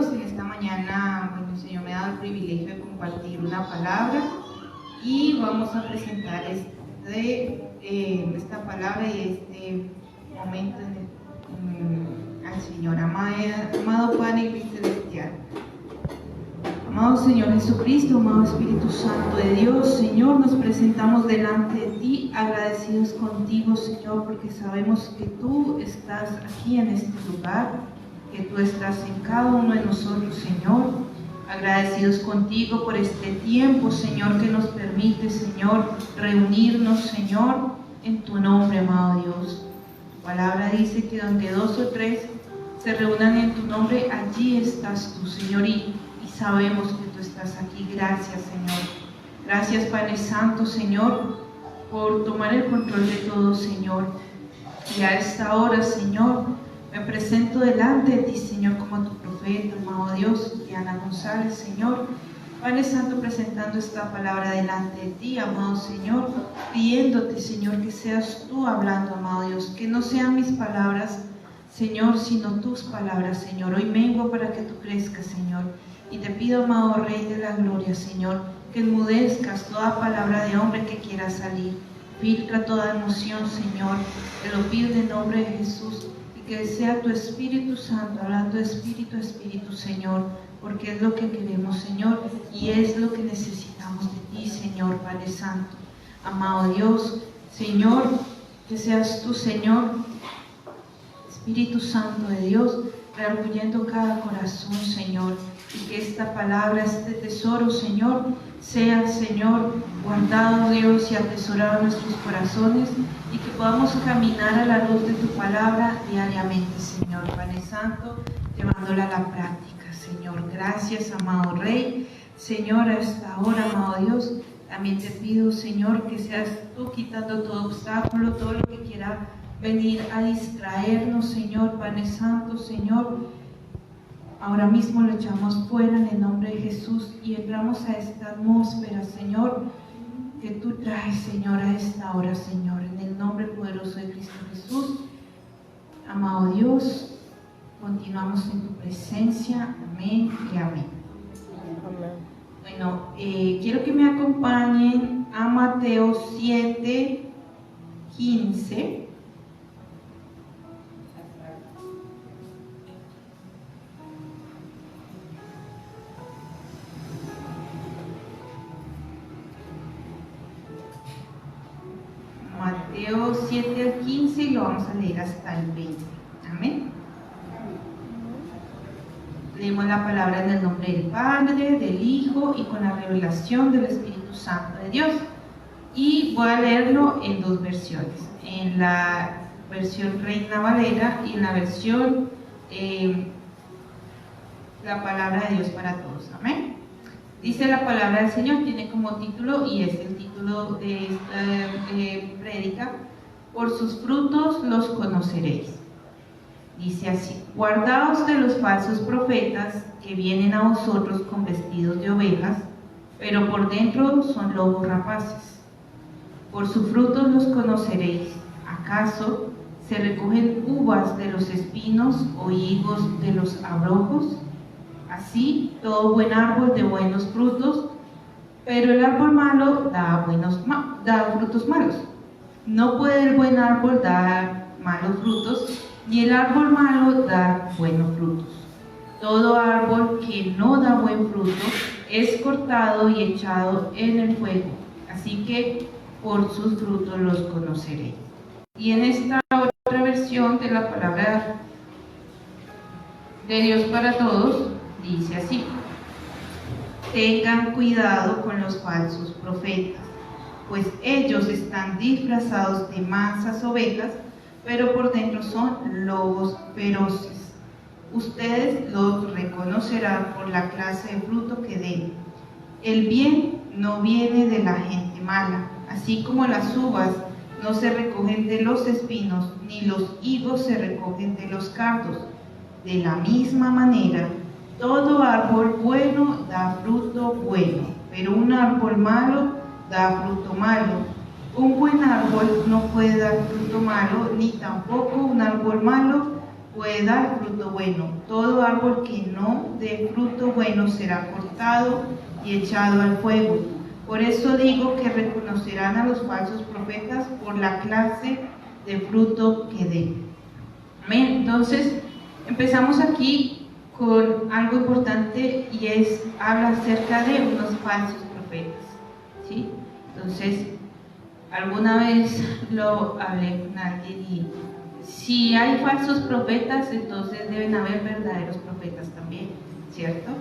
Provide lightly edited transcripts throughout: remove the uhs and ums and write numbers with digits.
Dios, en esta mañana, bueno, el Señor me ha dado el privilegio de compartir una palabra y vamos a presentar esta palabra y este momento al Señor. Amado Padre y Cristo Celestial, amado Señor Jesucristo, amado Espíritu Santo de Dios, Señor, nos presentamos delante de ti, agradecidos contigo, Señor, porque sabemos que tú estás aquí en este lugar, que tú estás en cada uno de nosotros, Señor. Agradecidos contigo por este tiempo, Señor, que nos permite, Señor, reunirnos, Señor, en tu nombre, amado Dios. Tu palabra dice que donde dos o tres se reúnan en tu nombre, allí estás tú, Señor, y sabemos que tú estás aquí. Gracias, Señor. Gracias, Padre Santo, Señor, por tomar el control de todo, Señor. Y a esta hora, Señor, me presento delante de ti, Señor, como tu profeta, amado Dios, Diana González, Señor. Padre Santo, presentando esta palabra delante de ti, amado Señor, pidiéndote, Señor, que seas tú hablando, amado Dios, que no sean mis palabras, Señor, sino tus palabras, Señor. Hoy vengo para que tú crezcas, Señor, y te pido, amado Rey de la Gloria, Señor, que enmudezcas toda palabra de hombre que quiera salir. Filtra toda emoción, Señor, te lo pido en el nombre de Jesús. Que sea tu Espíritu Santo, hablando de espíritu a espíritu, Señor, porque es lo que queremos, Señor, y es lo que necesitamos de ti, Señor, Padre Santo. Amado Dios, Señor, que seas tú, Señor, Espíritu Santo de Dios, reargullendo cada corazón, Señor, y que esta palabra, este tesoro, Señor, sea, Señor, guardado, Dios, y atesorado en nuestros corazones, y que podamos caminar a la luz de tu palabra diariamente, Señor, Padre Santo, llevándola a la práctica, Señor. Gracias, amado Rey. Señor, a esta hora, amado Dios, también te pido, Señor, que seas tú quitando todo obstáculo, todo lo que quiera venir a distraernos, Señor, Padre Santo, Señor. Ahora mismo lo echamos fuera en el nombre de Jesús y entramos a esta atmósfera, Señor, que tú traes, Señor, a esta hora, Señor, en el nombre poderoso de Cristo Jesús. Amado Dios, continuamos en tu presencia. Amén y amén. Bueno, quiero que me acompañen a Mateo 7:15. Mateo 7 al 15 y lo vamos a leer hasta el 20. Amén. Leemos la palabra en el nombre del Padre, del Hijo y con la revelación del Espíritu Santo de Dios. Y voy a leerlo en dos versiones, en la versión Reina Valera y en la versión La Palabra de Dios para Todos. Amén. Dice la palabra del Señor, tiene como título, y es el título de esta prédica: por sus frutos los conoceréis. Dice así: guardaos de los falsos profetas que vienen a vosotros con vestidos de ovejas, pero por dentro son lobos rapaces. Por sus frutos los conoceréis. ¿Acaso se recogen uvas de los espinos o higos de los abrojos? Así, todo buen árbol de buenos frutos, pero el árbol malo da frutos malos. No puede el buen árbol dar malos frutos, ni el árbol malo dar buenos frutos. Todo árbol que no da buen fruto es cortado y echado en el fuego. Así que por sus frutos los conoceréis. Y en esta otra versión de la palabra de Dios para Todos, dice así: tengan cuidado con los falsos profetas, pues ellos están disfrazados de mansas ovejas, pero por dentro son lobos feroces. Ustedes los reconocerán por la clase de fruto que den. El bien no viene de la gente mala, así como las uvas no se recogen de los espinos, ni los higos se recogen de los cardos. De la misma manera, todo árbol bueno da fruto bueno, pero un árbol malo da fruto malo. Un buen árbol no puede dar fruto malo, ni tampoco un árbol malo puede dar fruto bueno. Todo árbol que no dé fruto bueno será cortado y echado al fuego. Por eso digo que reconocerán a los falsos profetas por la clase de fruto que den. Amén. Entonces, empezamos aquí con algo importante y habla acerca de unos falsos profetas, ¿sí? Entonces, alguna vez lo hablé con alguien y si hay falsos profetas, entonces deben haber verdaderos profetas también, ¿cierto?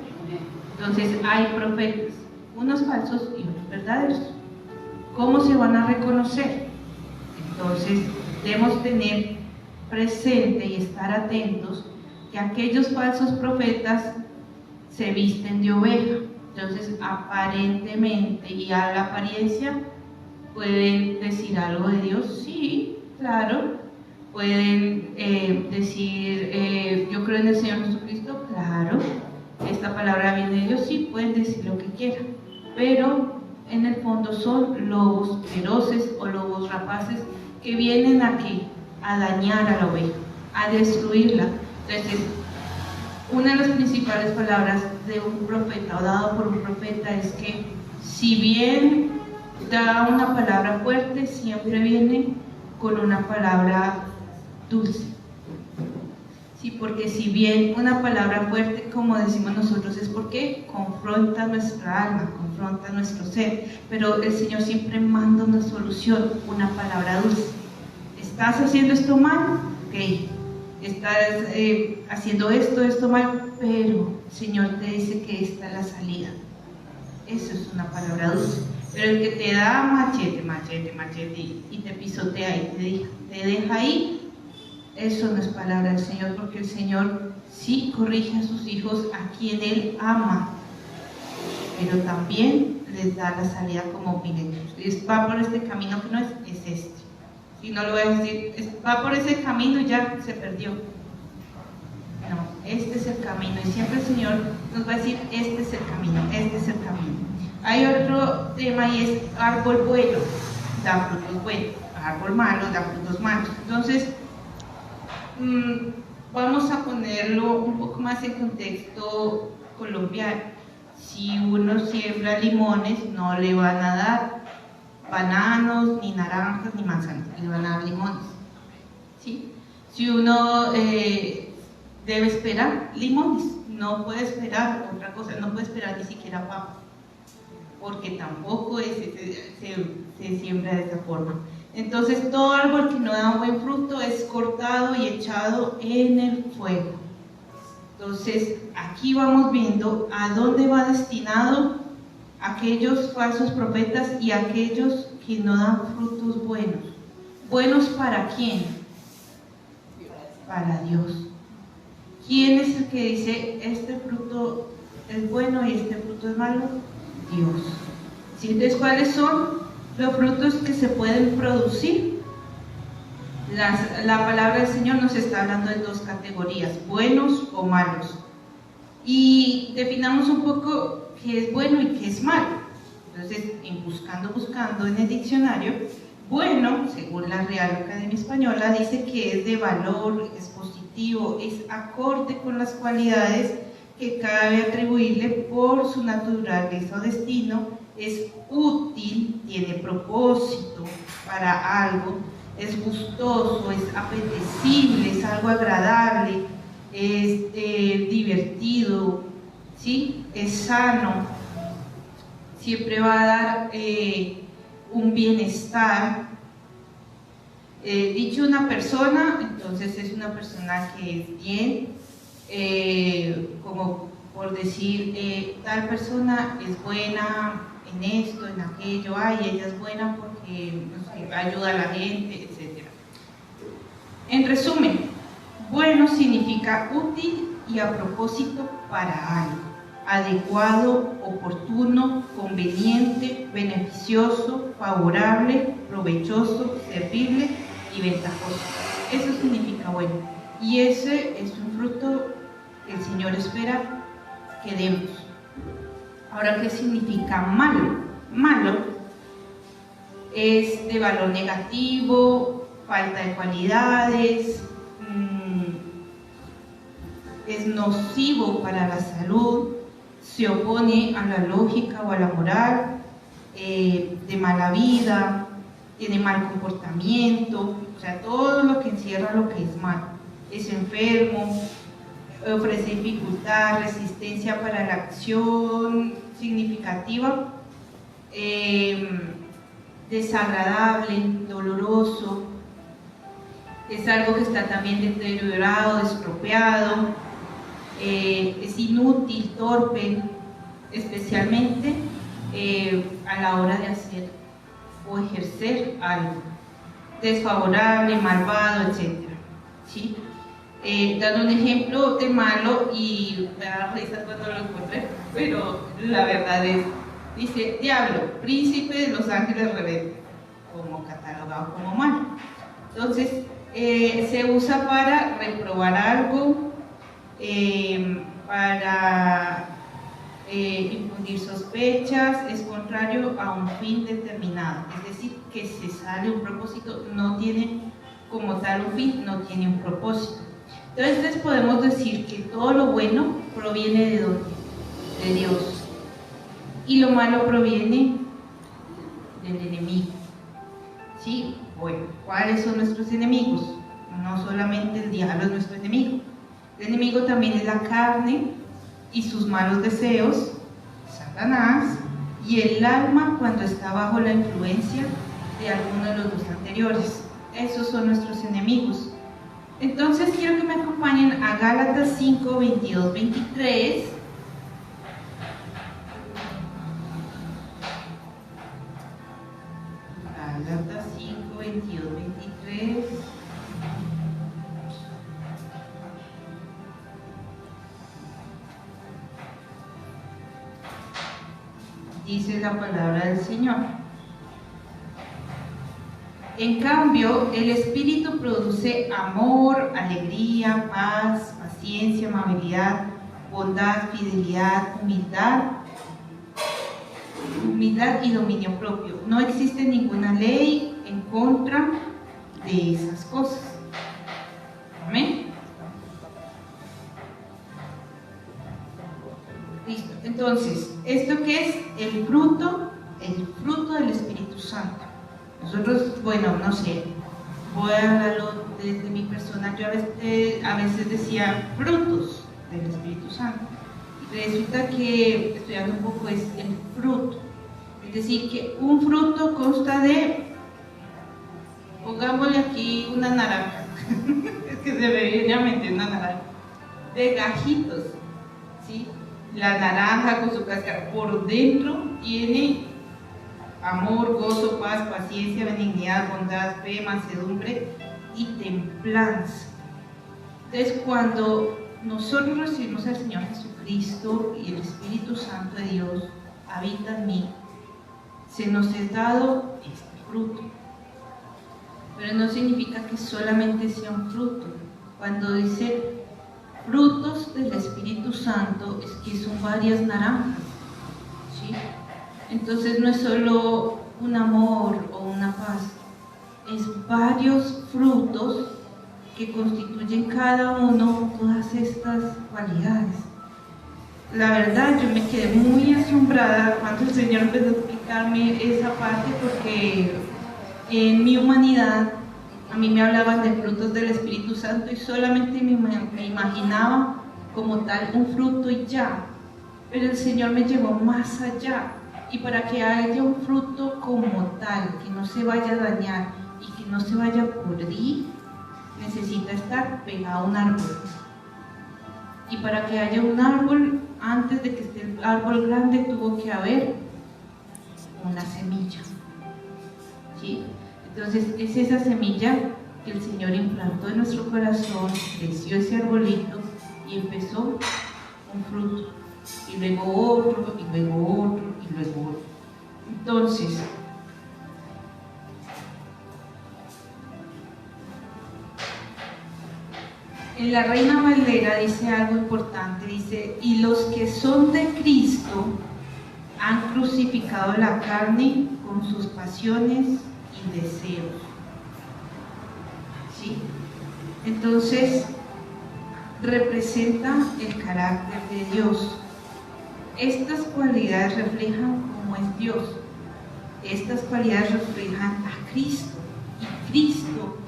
Entonces hay profetas, unos falsos y unos verdaderos. ¿Cómo se van a reconocer? Entonces debemos tener presente y estar atentos que aquellos falsos profetas se visten de oveja. Entonces aparentemente y a la apariencia pueden decir algo de Dios, sí, claro. Pueden decir, yo creo en el Señor Jesucristo, claro. Esta palabra viene de Dios, sí, pueden decir lo que quieran. Pero en el fondo son lobos feroces o lobos rapaces que vienen aquí a dañar a la oveja, a destruirla. Entonces, una de las principales palabras de un profeta o dado por un profeta es que si bien da una palabra fuerte, siempre viene con una palabra dulce. Sí, porque si bien una palabra fuerte, como decimos nosotros, es porque confronta nuestra alma, confronta nuestro ser, pero el Señor siempre manda una solución, una palabra dulce. ¿Estás haciendo esto mal? Ok. Estás haciendo esto mal, pero el Señor te dice que esta es la salida. Eso es una palabra dulce. Pero el que te da machete y te pisotea y te deja ahí, eso no es palabra del Señor, porque el Señor sí corrige a sus hijos, a quien Él ama, pero también les da la salida como miren, va por este camino que no es este. Si no lo voy a decir, va por ese camino y ya se perdió. No, este es el camino, y siempre el Señor nos va a decir, este es el camino, este es el camino. Hay otro tema y es árbol bueno, da frutos buenos, árbol malo, da frutos malos. Entonces, vamos a ponerlo un poco más en contexto colombiano. Si uno siembra limones, no le van a dar bananos, ni naranjas, ni manzanas, le van a dar limones, ¿sí? Si uno debe esperar limones, no puede esperar otra cosa, no puede esperar ni siquiera papas, porque tampoco se siembra de esa forma. Entonces todo árbol que no da un buen fruto es cortado y echado en el fuego. Entonces aquí vamos viendo a dónde va destinado aquellos falsos profetas y aquellos que no dan frutos buenos. ¿Buenos para quién? Para Dios. ¿Quién es el que dice este fruto es bueno y este fruto es malo? Dios. ¿Sí? Entonces, ¿cuáles son los frutos que se pueden producir? La palabra del Señor nos está hablando de dos categorías, buenos o malos. Y definamos un poco qué es bueno y qué es malo. Entonces, buscando en el diccionario, bueno, según la Real Academia Española, dice que es de valor, es positivo, es acorde con las cualidades que cabe atribuirle por su naturaleza o destino, es útil, tiene propósito para algo, es gustoso, es apetecible, es algo agradable, es divertido, ¿sí? Es sano, siempre va a dar un bienestar. Dicho una persona, entonces es una persona que es bien, como por decir, tal persona es buena en esto, en aquello, ella es buena porque no sé, ayuda a la gente, etc. En resumen, bueno significa útil y a propósito para algo, adecuado, oportuno, conveniente, beneficioso, favorable, provechoso, servible y ventajoso. Eso significa bueno. Y ese es un fruto que el Señor espera que demos. Ahora, ¿qué significa malo? Malo es de valor negativo, falta de cualidades, es nocivo para la salud, se opone a la lógica o a la moral, de mala vida, tiene mal comportamiento, o sea, todo lo que encierra lo que es malo. Es enfermo, ofrece dificultad, resistencia para la acción significativa, desagradable, doloroso, es algo que está también deteriorado, estropeado, es inútil, torpe, especialmente a la hora de hacer o ejercer algo, desfavorable, malvado, etc. ¿Sí? Dando un ejemplo de malo, y me da risa cuando lo encontré, pero la verdad es, dice: diablo, príncipe de los ángeles rebeldes, como catalogado como malo. Entonces, se usa para reprobar algo, para infundir sospechas, es contrario a un fin determinado, es decir, que se sale un propósito, no tiene como tal un fin, no tiene un propósito. Entonces podemos decir que todo lo bueno proviene ¿de dónde? De Dios, y lo malo proviene del enemigo. ¿Sí? Bueno, ¿cuáles son nuestros enemigos? No solamente el diablo es nuestro enemigo, el enemigo también es la carne y sus malos deseos, Satanás, y el alma cuando está bajo la influencia de alguno de los dos anteriores. Esos son nuestros enemigos. Entonces quiero que me acompañen a Gálatas 5, 22, 23. Gálatas 5, 22, 23. Dice la palabra del Señor: en cambio, el Espíritu produce amor, alegría, paz, paciencia, amabilidad, bondad, fidelidad, humildad y dominio propio. No existe ninguna ley en contra de esas cosas. Amén. Listo. Entonces, ¿esto qué es? El fruto del Espíritu Santo. Nosotros, bueno, no sé, voy a hablarlo desde mi persona. Yo a veces decía frutos del Espíritu Santo. Y resulta que, estudiando un poco, es el fruto. Es decir, que un fruto consta de, pongámosle aquí una naranja, es que se me viene a mente una naranja, de gajitos, ¿sí? La naranja con su cáscara por dentro tiene amor, gozo, paz, paciencia, benignidad, bondad, fe, mansedumbre y templanza. Entonces, cuando nosotros recibimos al Señor Jesucristo y el Espíritu Santo de Dios habita en mí, se nos es dado este fruto. Pero no significa que solamente sea un fruto. Cuando dice frutos del Espíritu Santo, es que son varias naranjas, ¿sí? Entonces no es solo un amor o una paz, es varios frutos que constituyen cada uno todas estas cualidades. La verdad, yo me quedé muy asombrada cuando el Señor empezó a explicarme esa parte, porque en mi humanidad a mí me hablaban de frutos del Espíritu Santo y solamente me imaginaba como tal un fruto y ya, pero el Señor me llevó más allá. Y para que haya un fruto como tal, que no se vaya a dañar y que no se vaya a pudrir, necesita estar pegado a un árbol. Y para que haya un árbol, antes de que esté el árbol grande, tuvo que haber una semilla, ¿sí? Entonces es esa semilla que el Señor implantó en nuestro corazón, creció ese arbolito y empezó un fruto, y luego otro, y luego otro, y luego otro. Entonces, en la Reina Valera dice algo importante, dice: y los que son de Cristo han crucificado la carne con sus pasiones y deseos. ¿Sí? Entonces, representa el carácter de Dios. Estas cualidades reflejan cómo es Dios. Estas cualidades reflejan a Cristo. Y Cristo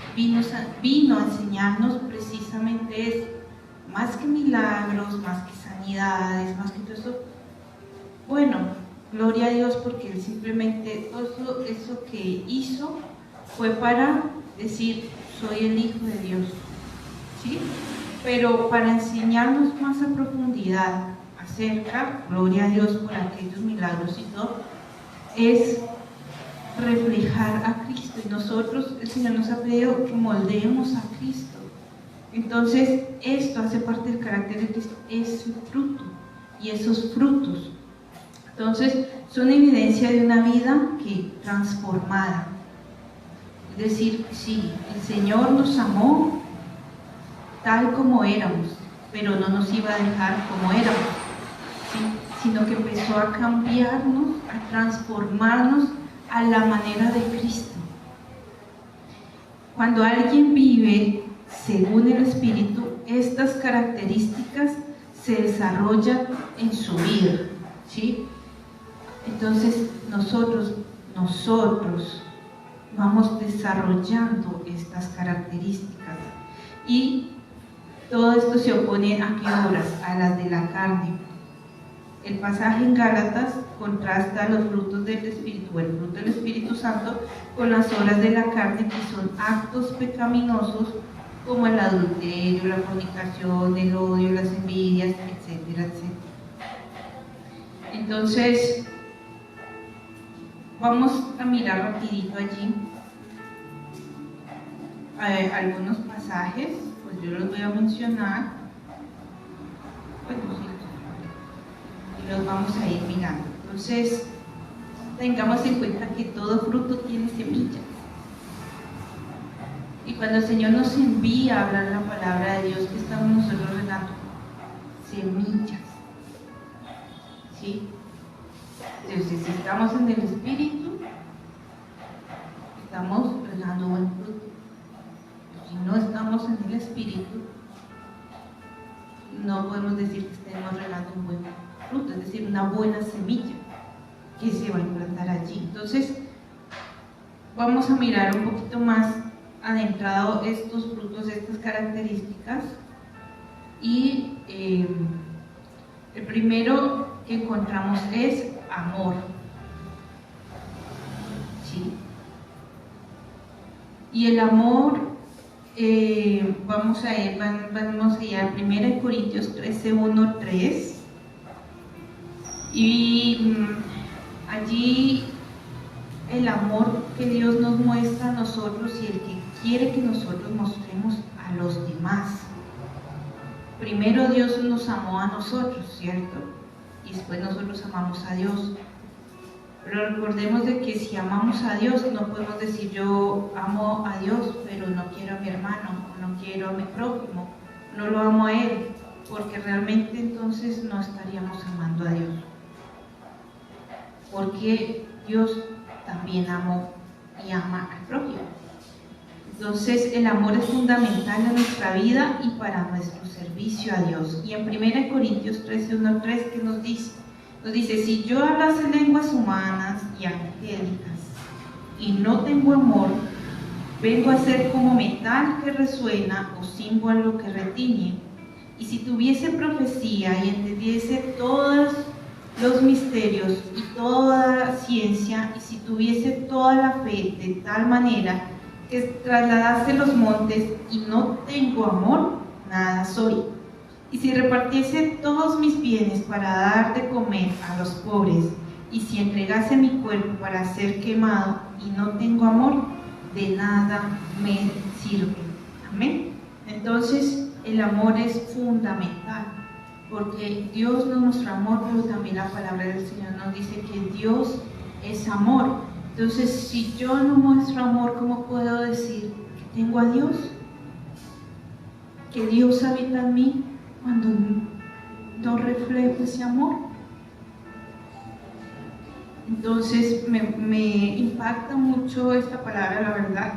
vino a enseñarnos precisamente eso. Más que milagros, más que sanidades, más que todo eso. Bueno, gloria a Dios, porque Él simplemente todo eso que hizo fue para decir: soy el Hijo de Dios, ¿sí? Pero para enseñarnos más a profundidad acerca, gloria a Dios por aquellos milagros y todo, es reflejar a Cristo. Y nosotros, el Señor nos ha pedido que moldeemos a Cristo. Entonces, esto hace parte del carácter de Cristo, es el fruto, y esos frutos, entonces, son evidencia de una vida que transformada. Es decir, sí, el Señor nos amó tal como éramos, pero no nos iba a dejar como éramos, ¿sí? Sino que empezó a cambiarnos, a transformarnos a la manera de Cristo. Cuando alguien vive según el Espíritu, estas características se desarrollan en su vida, ¿sí? Entonces nosotros vamos desarrollando estas características, y todo esto se opone ¿a qué obras? A las de la carne. El pasaje en Gálatas contrasta los frutos del Espíritu, el fruto del Espíritu Santo, con las obras de la carne, que son actos pecaminosos como el adulterio, la fornicación, el odio, las envidias, etcétera, etcétera. Entonces, vamos a mirar rapidito allí algunos pasajes, pues yo los voy a mencionar, bueno, sí, y los vamos a ir mirando. Entonces, tengamos en cuenta que todo fruto tiene semillas, y cuando el Señor nos envía a hablar la palabra de Dios, que estamos nosotros regando semillas, ¿sí? Entonces, si estamos en el Espíritu, estamos regando buen fruto. Si no estamos en el Espíritu, no podemos decir que estemos regando un buen fruto, es decir, una buena semilla que se va a implantar allí. Entonces, vamos a mirar un poquito más adentrado estos frutos, estas características, y el primero que encontramos es amor, ¿sí? Y el amor, vamos a ir a 1 Corintios 13, 1, 3, y allí el amor que Dios nos muestra a nosotros y el que quiere que nosotros mostremos a los demás. Primero Dios nos amó a nosotros, ¿cierto? Y después nosotros amamos a Dios. Pero recordemos de que si amamos a Dios, no podemos decir yo amo a Dios, pero no quiero a mi hermano, o no quiero a mi prójimo, no lo amo a Él, porque realmente entonces no estaríamos amando a Dios. Porque Dios también amó y ama al prójimo. Entonces el amor es fundamental en nuestra vida y para nuestro servicio a Dios. Y en 1 Corintios 13, 1, 3, ¿qué nos dice? Nos dice: si yo hablase lenguas humanas y angélicas y no tengo amor, vengo a ser como metal que resuena o símbolo que retiñe. Y si tuviese profecía y entendiese todos los misterios y toda ciencia, y si tuviese toda la fe de tal manera que trasladase los montes, y no tengo amor, nada soy. Y si repartiese todos mis bienes para dar de comer a los pobres, y si entregase mi cuerpo para ser quemado y no tengo amor, de nada me sirve. Amén. Entonces el amor es fundamental, porque Dios nos mostró amor, pero también la palabra del Señor nos dice que Dios es amor. Entonces, si yo no muestro amor, ¿cómo puedo decir que tengo a Dios? Que Dios habita en mí cuando no reflejo ese amor. Entonces, me impacta mucho esta palabra, la verdad,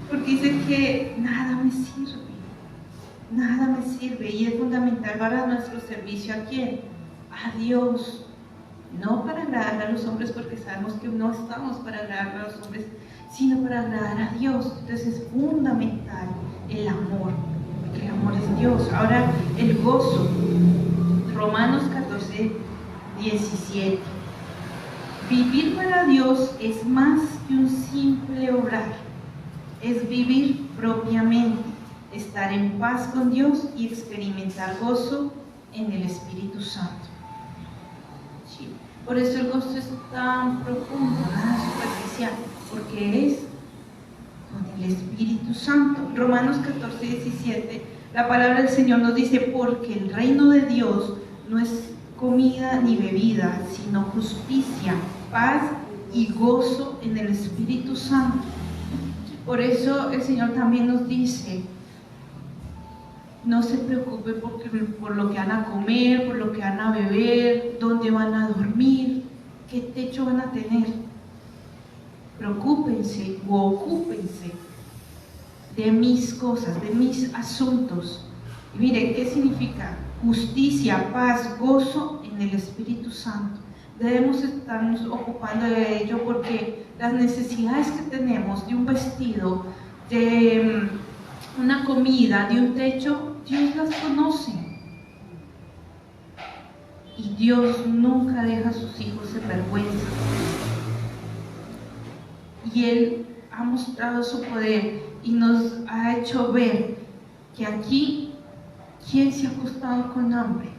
porque dice que nada me sirve. nada me sirve y es fundamental para nuestro servicio. ¿A quién? A Dios. No para agradar a los hombres, porque sabemos que no estamos para agradar a los hombres, sino para agradar a Dios. Entonces es fundamental el amor, porque el amor es Dios. Ahora el gozo. Romanos 14, 17. Vivir para Dios es más que un simple obrar, es vivir propiamente, estar en paz con Dios y experimentar gozo en el Espíritu Santo. Sí. Por eso el gozo es tan profundo, nada superficial, porque es con el Espíritu Santo. Romanos 14, 17, la palabra del Señor nos dice: porque el reino de Dios no es comida ni bebida, sino justicia, paz y gozo en el Espíritu Santo. Por eso el Señor también nos dice: no se preocupe por lo que van a comer, por lo que van a beber, dónde van a dormir, qué techo van a tener. Preocúpense o ocúpense de mis cosas, de mis asuntos. Y miren, ¿qué significa? Justicia, paz, gozo en el Espíritu Santo. Debemos estarnos ocupando de ello, porque las necesidades que tenemos de un vestido, de una comida, de un techo, Dios las conoce. Y Dios nunca deja a sus hijos en vergüenza. Y Él ha mostrado su poder y nos ha hecho ver que aquí, ¿quién se ha acostado con hambre?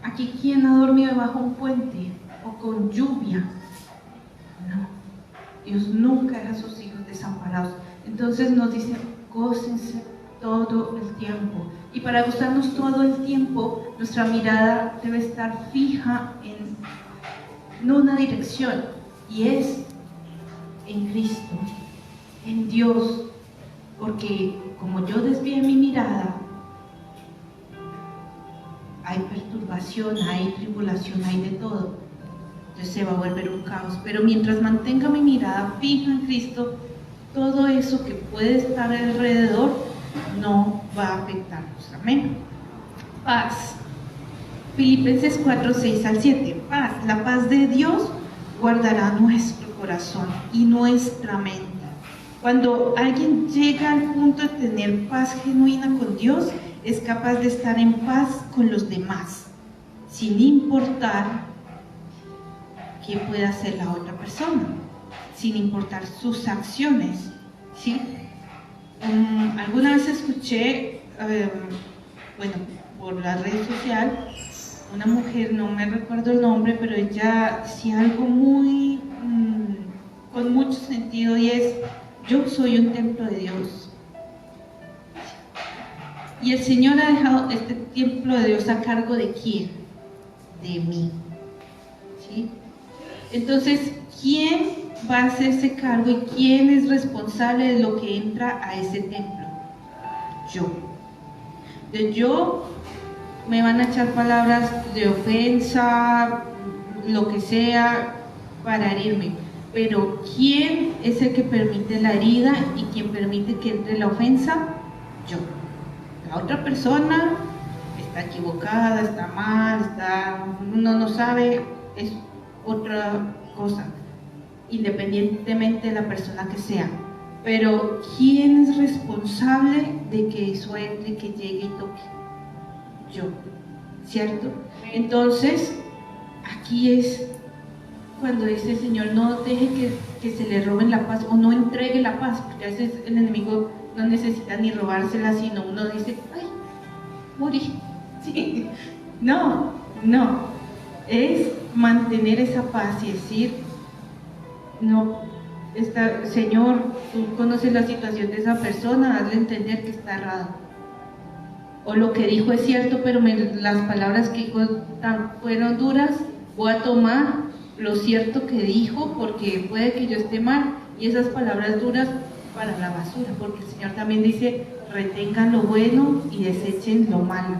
Aquí, ¿quién ha dormido debajo de un puente o con lluvia? No, Dios nunca deja a sus hijos desamparados. Entonces nos dice: gócense todo el tiempo. Y para gozarnos todo el tiempo, nuestra mirada debe estar fija en una dirección, y es en Cristo, en Dios. Porque como yo desvié mi mirada, hay perturbación, hay tribulación, hay de todo. Entonces se va a volver un caos. Pero mientras mantenga mi mirada fija en Cristo, todo eso que puede estar alrededor no va a afectarnos. Amén. Paz. Filipenses 4, 6 al 7. Paz. La paz de Dios guardará nuestro corazón y nuestra mente. Cuando alguien llega al punto de tener paz genuina con Dios, es capaz de estar en paz con los demás, sin importar qué pueda hacer la otra persona, sin importar sus acciones, ¿sí? Alguna vez escuché, por la red social, una mujer, no me recuerdo el nombre, pero ella decía algo muy, con mucho sentido, y es: yo soy un templo de Dios. Y el Señor ha dejado este templo de Dios a cargo ¿de quién? De mí. ¿Sí? Entonces, ¿quién va a hacerse cargo y quién es responsable de lo que entra a ese templo? Yo. De yo me van a echar palabras de ofensa, lo que sea, para herirme. Pero ¿quién es el que permite la herida y quién permite que entre la ofensa? Yo. La otra persona está equivocada, está mal, uno no sabe, es otra cosa, independientemente de la persona que sea. Pero ¿quién es responsable de que eso entre, que llegue y toque? Yo, ¿cierto? Entonces, aquí es cuando dice el Señor: no deje que se le roben la paz, o no entregue la paz, porque a veces el enemigo no necesita ni robársela, sino uno dice: ay, morí. ¿Sí? No, es mantener esa paz y decir: no, Señor, tú conoces la situación de esa persona, hazle entender que está errado, o lo que dijo es cierto, pero las palabras que dijo fueron duras. Voy a tomar lo cierto que dijo, porque puede que yo esté mal, y esas palabras duras para la basura, porque el Señor también dice: retengan lo bueno y desechen lo malo.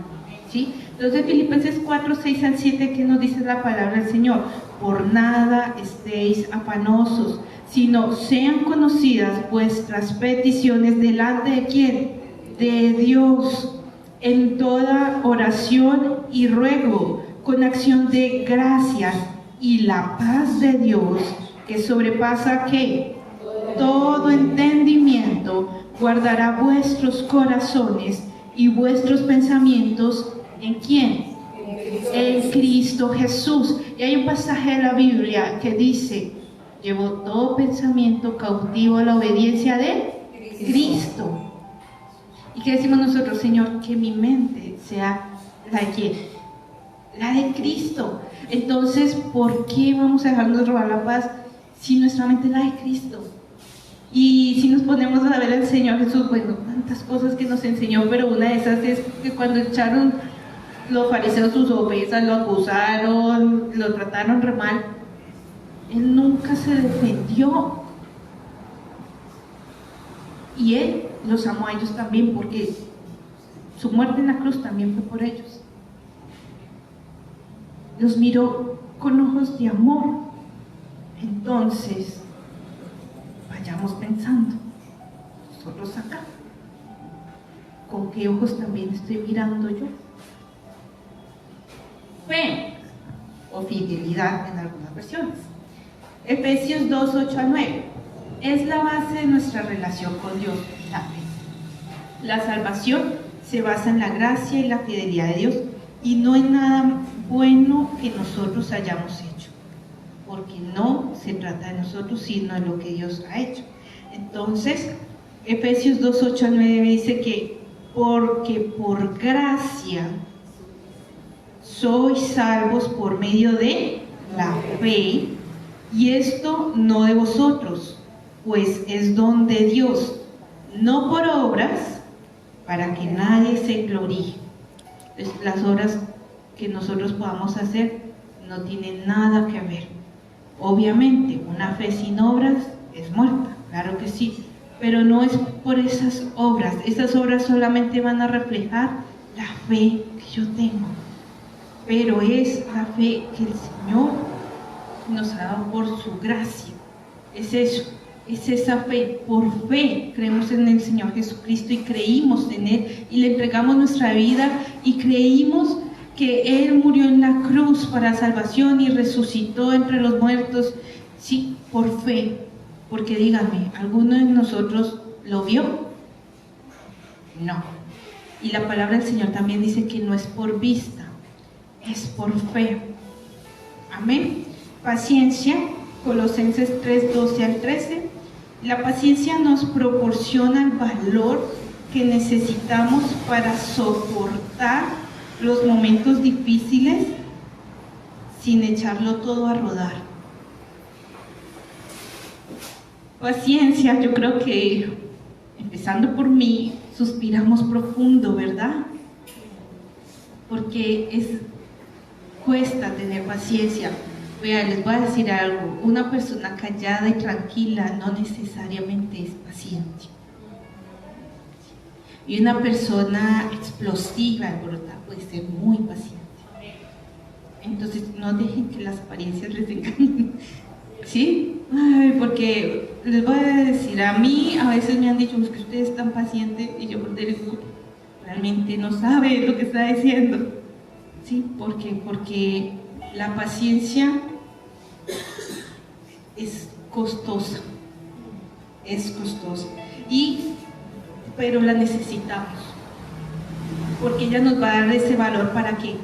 ¿Sí? Entonces, Filipenses 4, 6 al 7, ¿qué nos dice la palabra del Señor? Por nada estéis afanosos, sino sean conocidas vuestras peticiones delante de ¿quién? de Dios en toda oración y ruego, con acción de gracias, y la paz de Dios, que sobrepasa ¿qué? Todo entendimiento, guardará vuestros corazones y vuestros pensamientos, ¿en quién? En Cristo Jesús. Y hay un pasaje de la Biblia que dice: llevó todo pensamiento cautivo a la obediencia de Cristo. ¿Y qué decimos nosotros? Señor, que mi mente sea la de ¿quién? La de Cristo. Entonces, ¿por qué vamos a dejarnos robar la paz si nuestra mente es la de Cristo? Y si nos ponemos a ver al Señor Jesús, bueno, tantas cosas que nos enseñó, pero una de esas es que cuando echaron los fariseos sus ovejas, lo acusaron, lo trataron re mal, Él nunca se defendió. Y Él los amó a ellos también, porque su muerte en la cruz también fue por ellos. Los miró con ojos de amor. Entonces, vayamos pensando, nosotros acá, ¿con qué ojos también estoy mirando yo? Fe o fidelidad en algunas versiones. Efesios 2, 8 a 9. Es la base de nuestra relación con Dios, la fe. La salvación se basa en la gracia y la fidelidad de Dios, y no en nada bueno que nosotros hayamos hecho, porque no se trata de nosotros, sino de lo que Dios ha hecho. Entonces, Efesios 2, 8 a 9 dice que porque por gracia sois salvos por medio de la fe, y esto no de vosotros, pues es don de Dios, no por obras, para que nadie se gloríe. Las obras que nosotros podamos hacer no tienen nada que ver. Obviamente, una fe sin obras es muerta, claro que sí, pero no es por esas obras. Esas obras solamente van a reflejar la fe que yo tengo, pero es la fe que el Señor nos ha dado por su gracia. Es eso, es esa fe. Por fe creemos en el Señor Jesucristo y creímos en Él y le entregamos nuestra vida y creímos que Él murió en la cruz para salvación y resucitó entre los muertos. Sí, por fe. Porque díganme, ¿alguno de nosotros lo vio? No. Y la palabra del Señor también dice que no es por vista, es por fe. Amén. Paciencia, Colosenses 3, 12 al 13. La paciencia nos proporciona el valor que necesitamos para soportar los momentos difíciles sin echarlo todo a rodar. Paciencia, yo creo que, empezando por mí, suspiramos profundo, ¿verdad? Porque cuesta tener paciencia. Vean, les voy a decir algo: una persona callada y tranquila no necesariamente es paciente. Y una persona explosiva, alborotada, puede ser muy paciente. Entonces, no dejen que las apariencias les engañen. ¿Sí? Ay, porque les voy a decir, a mí a veces me han dicho que usted es tan paciente, y yo por dentro realmente no sabe lo que está diciendo. ¿Sí? ¿Por qué? Porque la paciencia es costosa, pero la necesitamos, porque ella nos va a dar ese valor. ¿Para qué?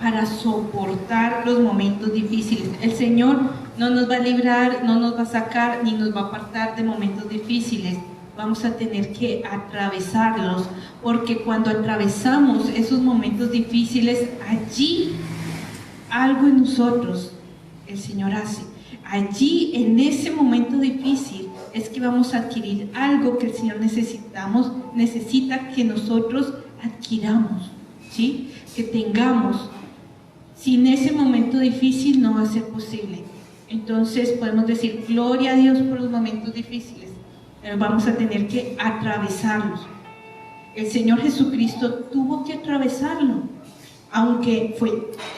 Para soportar los momentos difíciles. El Señor no nos va a librar, no nos va a sacar, ni nos va a apartar de momentos difíciles. Vamos a tener que atravesarlos, porque cuando atravesamos esos momentos difíciles, allí algo en nosotros el Señor hace. Allí, en ese momento difícil, es que vamos a adquirir algo que el Señor necesita que nosotros adquiramos, ¿sí? Que tengamos. Sin ese momento difícil no va a ser posible. Entonces podemos decir, gloria a Dios por los momentos difíciles, pero vamos a tener que atravesarlos. El Señor Jesucristo tuvo que atravesarlo, aunque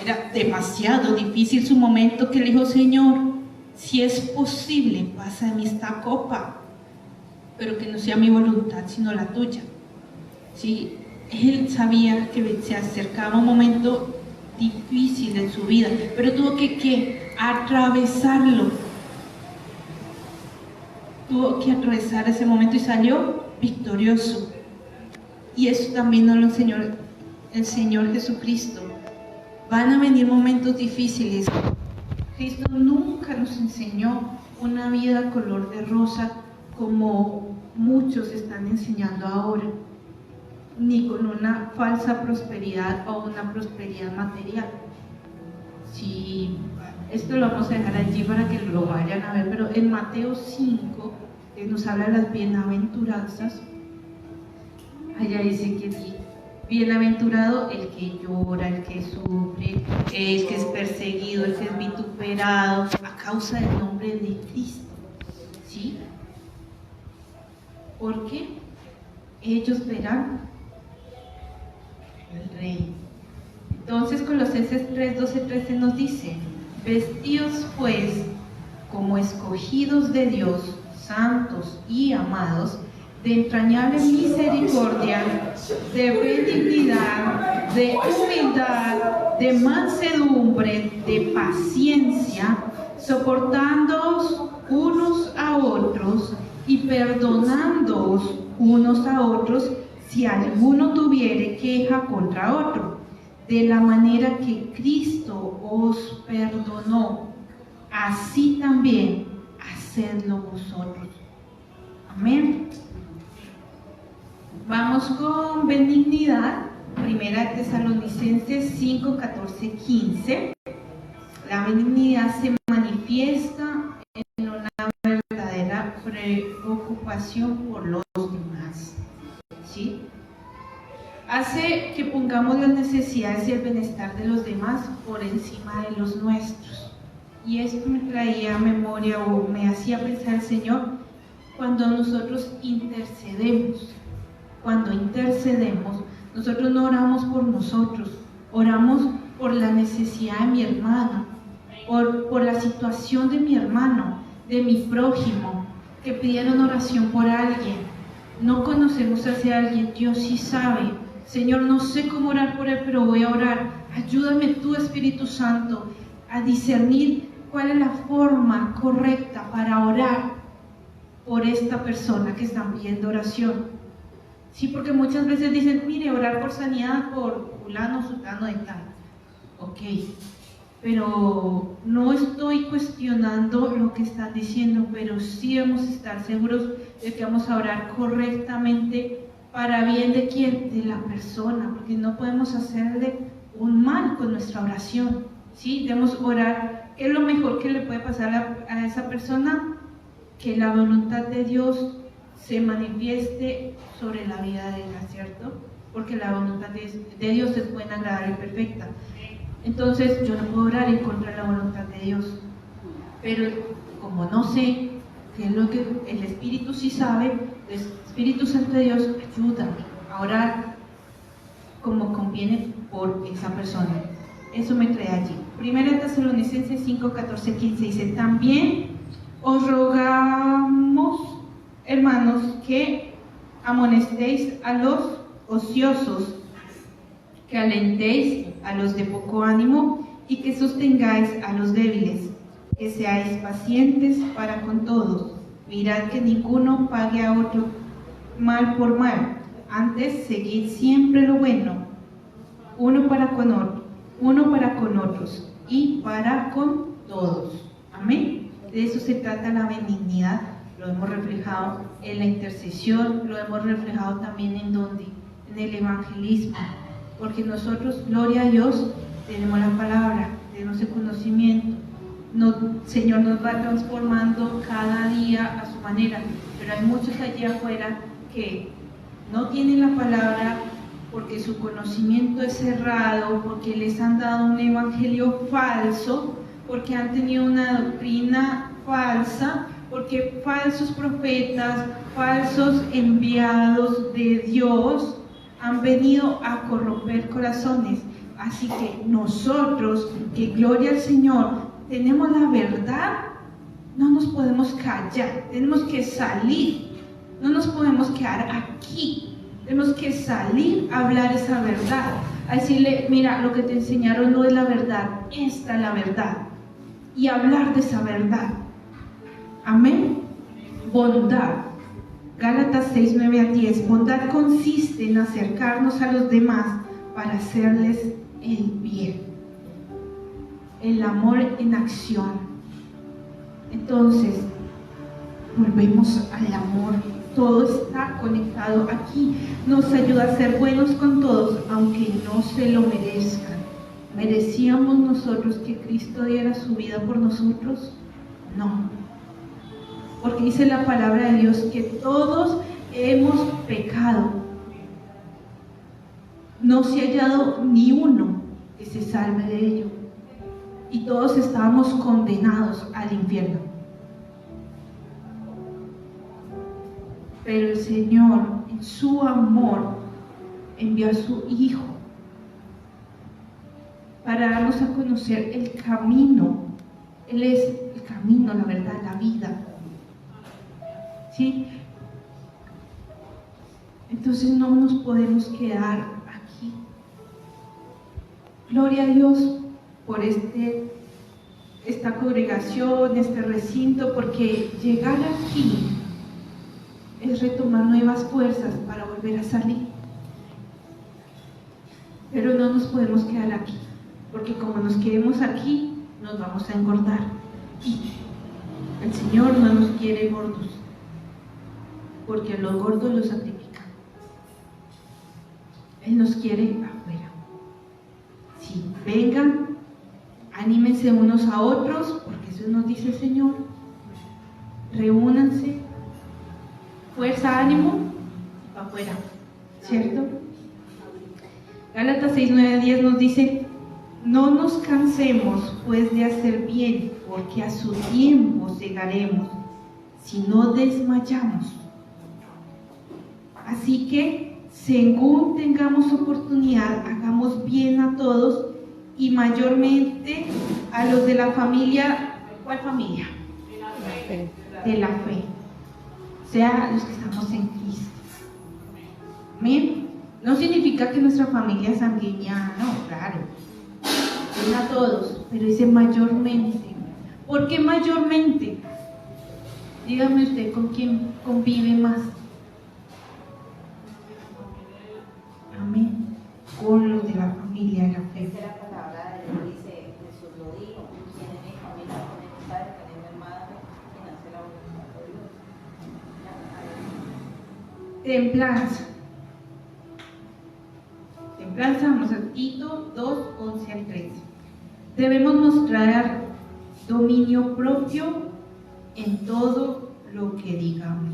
era demasiado difícil su momento, que le dijo: Señor, si es posible, pasa de mí esta copa, pero que no sea mi voluntad sino la tuya. ¿sí? Él sabía que se acercaba un momento difícil en su vida, pero tuvo que atravesarlo. Tuvo que atravesar ese momento y salió victorioso. Y eso también nos lo enseñó el Señor Jesucristo. Van a venir momentos difíciles. Cristo nunca nos enseñó una vida color de rosa como muchos están enseñando ahora, ni con una falsa prosperidad o una prosperidad material. Si esto lo vamos a dejar allí para que lo vayan a ver, pero en Mateo 5, que nos habla de las bienaventuranzas, allá dice que bienaventurado el que llora, el que sufre, el que es perseguido, el que es vituperado a causa del nombre de Cristo, ¿sí? Porque ellos verán el Rey. Entonces Colosenses 3, 12, 13 nos dice: vestidos pues como escogidos de Dios, santos y amados, de entrañable misericordia, de benignidad, de humildad, de mansedumbre, de paciencia, soportándoos unos a otros y perdonándoos unos a otros si alguno tuviere queja contra otro, de la manera que Cristo os perdonó, así también hacedlo vosotros. Amén. Vamos con benignidad, 1 Tesalonicenses 5, 14, 15. La benignidad se manifiesta en una verdadera preocupación por los demás, ¿sí? Hace que pongamos las necesidades y el bienestar de los demás por encima de los nuestros. Y esto me traía a memoria o me hacía pensar el Señor cuando nosotros intercedemos. Cuando intercedemos, nosotros no oramos por nosotros, oramos por la necesidad de mi hermano, por la situación de mi hermano, de mi prójimo, que pidieron oración por alguien. No conocemos a ese alguien, Dios sí sabe. Señor, no sé cómo orar por él, pero voy a orar. Ayúdame tú, Espíritu Santo, a discernir cuál es la forma correcta para orar por esta persona que están pidiendo oración. Sí, porque muchas veces dicen, mire, orar por sanidad por fulano, sutano de tal. Ok, pero no estoy cuestionando lo que están diciendo, pero sí debemos estar seguros de que vamos a orar correctamente para bien de quién, de la persona, porque no podemos hacerle un mal con nuestra oración. Sí, debemos orar. ¿Qué es lo mejor que le puede pasar a esa persona? Que la voluntad de Dios se manifieste sobre la vida de ella, ¿cierto? Porque la voluntad de Dios es buena, agradable y perfecta. Entonces yo no puedo orar en contra de la voluntad de Dios, pero como no sé qué es lo que el Espíritu sí sabe, el Espíritu Santo de Dios, ayúdame a orar como conviene por esa persona. Eso me trae allí. 1 Tesalonicenses 5, 14, 15 dice: también os rogamos, hermanos, que amonestéis a los ociosos, que alentéis a los de poco ánimo y que sostengáis a los débiles, que seáis pacientes para con todos. Mirad que ninguno pague a otro mal por mal, antes seguid siempre lo bueno, uno para con otros y para con todos. Amén. De eso se trata la benignidad. Lo hemos reflejado en la intercesión, lo hemos reflejado también en el evangelismo, porque nosotros, gloria a Dios, tenemos la palabra, tenemos el conocimiento. Señor nos va transformando cada día a su manera, pero hay muchos allí afuera que no tienen la palabra porque su conocimiento es cerrado, porque les han dado un evangelio falso, porque han tenido una doctrina falsa, porque falsos profetas, falsos enviados de Dios han venido a corromper corazones. Así que nosotros, que gloria al Señor, tenemos la verdad, no nos podemos callar, tenemos que salir, no nos podemos quedar aquí, Tenemos que salir a hablar esa verdad, a decirle, mira, lo que te enseñaron no es la verdad, esta es la verdad. Y hablar de esa verdad. Amén. Bondad. Gálatas 6, 9 a 10. Bondad consiste en acercarnos a los demás para hacerles el bien. El amor en acción. Entonces, volvemos al amor. Todo está conectado aquí. Nos ayuda a ser buenos con todos, aunque no se lo merezcan. ¿Merecíamos nosotros que Cristo diera su vida por nosotros? No. Porque dice la palabra de Dios que todos hemos pecado. No se ha hallado ni uno que se salve de ello. Y todos estábamos condenados al infierno. Pero el Señor, en su amor, envió a su Hijo para darnos a conocer el camino. Él es el camino, la verdad, la vida. ¿Sí? Entonces no nos podemos quedar aquí. Gloria a Dios por esta congregación, este recinto, porque llegar aquí es retomar nuevas fuerzas para volver a salir. Pero no nos podemos quedar aquí, porque como nos quedemos aquí, nos vamos a engordar. Y el Señor no nos quiere gordos, porque a los gordos los sacrifica. Él nos quiere afuera. Sí, vengan, anímense unos a otros, porque eso nos dice el Señor. Reúnanse, fuerza, ánimo, y para afuera, ¿cierto? Gálatas 6, 9, 10 nos dice: no nos cansemos pues de hacer bien, porque a su tiempo segaremos, si no desmayamos. Así que, según tengamos oportunidad, hagamos bien a todos, y mayormente a los de la familia. ¿Cuál familia? De la fe. De la fe. O sea, los que estamos en Cristo. Amén. No significa que nuestra familia es sanguínea, no, claro. Es a todos, pero dice mayormente. ¿Por qué mayormente? Dígame usted, ¿con quién convive más? Amén. Con los de la familia de la fe. Dice la palabra de Dios, dice, Jesús lo dijo: tiene mi familia, tiene mi padre, tiene mi madre, quien hace la voluntad de Dios. Templanza. Templanza, vamos a Tito 2, 11 al 13. Debemos mostrar dominio propio en todo lo que digamos.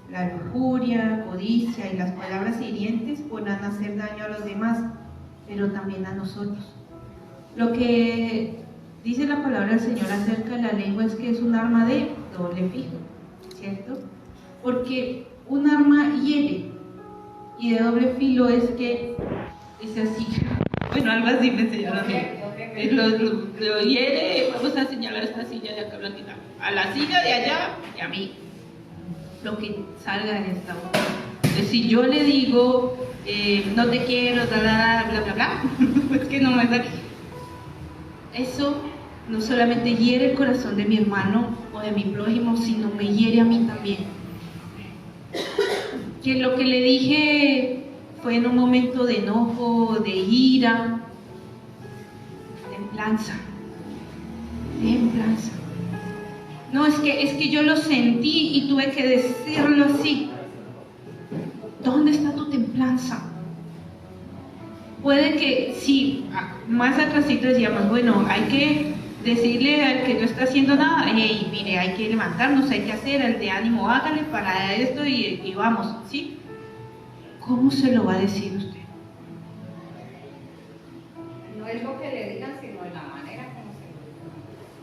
La lujuria, codicia y las palabras hirientes podrán hacer daño a los demás, pero también a nosotros. Lo que dice la palabra del Señor acerca de la lengua es que es un arma de doble filo, ¿cierto? Porque un arma hiere, y de doble filo es que es así. Bueno, algo así me enseñaron a mí. Lo hiere, vamos a señalar esta silla de acá blanquita, a la silla de allá y a mí. Lo que salga en esta boca. Entonces, si yo le digo, no te quiero, bla, bla, bla, bla, pues que no me da. Eso no solamente hiere el corazón de mi hermano o de mi prójimo, sino me hiere a mí también. Que lo que le dije fue en un momento de enojo, de ira. Templanza. Templanza. No, es que yo lo sentí y tuve que decirlo así. ¿Dónde está tu templanza? Puede que, sí, más atrásito decíamos, bueno, hay que decirle al que no está haciendo nada, hey, mire, hay que levantarnos, hay que hacer el de ánimo, hágale para esto y vamos, ¿sí? ¿Cómo se lo va a decir usted? No es lo que le digan, sino en la manera como se lo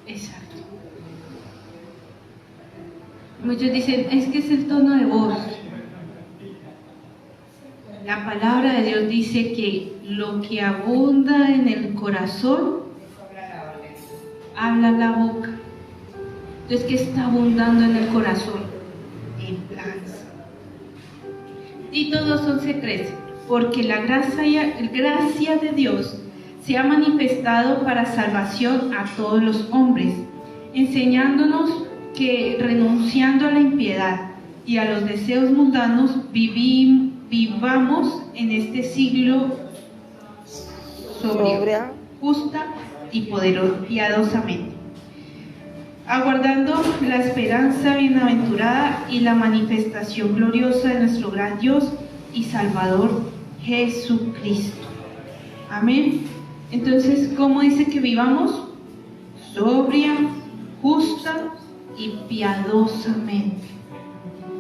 digan. Exacto. Muchos dicen, es que es el tono de voz. La palabra de Dios dice que lo que abunda en el corazón, habla la boca. Entonces, ¿qué está abundando en el corazón? Templanza. Tito 2:11-13, porque la gracia de Dios se ha manifestado para salvación a todos los hombres, enseñándonos que renunciando a la impiedad y a los deseos mundanos vivamos en este siglo sobria, justa y piadosamente, aguardando la esperanza bienaventurada y la manifestación gloriosa de nuestro gran Dios y Salvador Jesucristo. Amén. Entonces, ¿cómo dice que vivamos? Sobria, justa y piadosamente.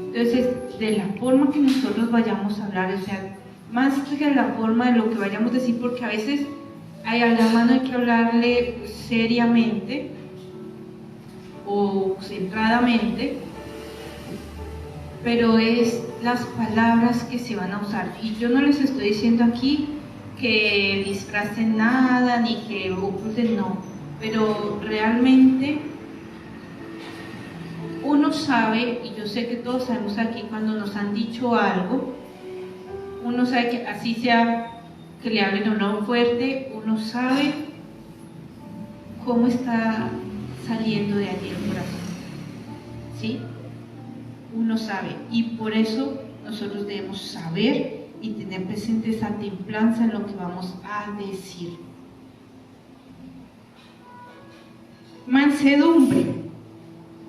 Entonces, de la forma que nosotros vayamos a hablar, o sea, más que la forma de lo que vayamos a decir, porque a veces a la mano hay que hablarle seriamente o centradamente, pero es las palabras que se van a usar. Y yo no les estoy diciendo aquí que disfracen nada ni que oculten, no, pero realmente uno sabe, y yo sé que todos sabemos aquí cuando nos han dicho algo, uno sabe que así sea que le hablen o no fuerte, uno sabe cómo está saliendo de allí el corazón, ¿sí? Uno sabe, y por eso nosotros debemos saber y tener presente esa templanza en lo que vamos a decir. Mansedumbre,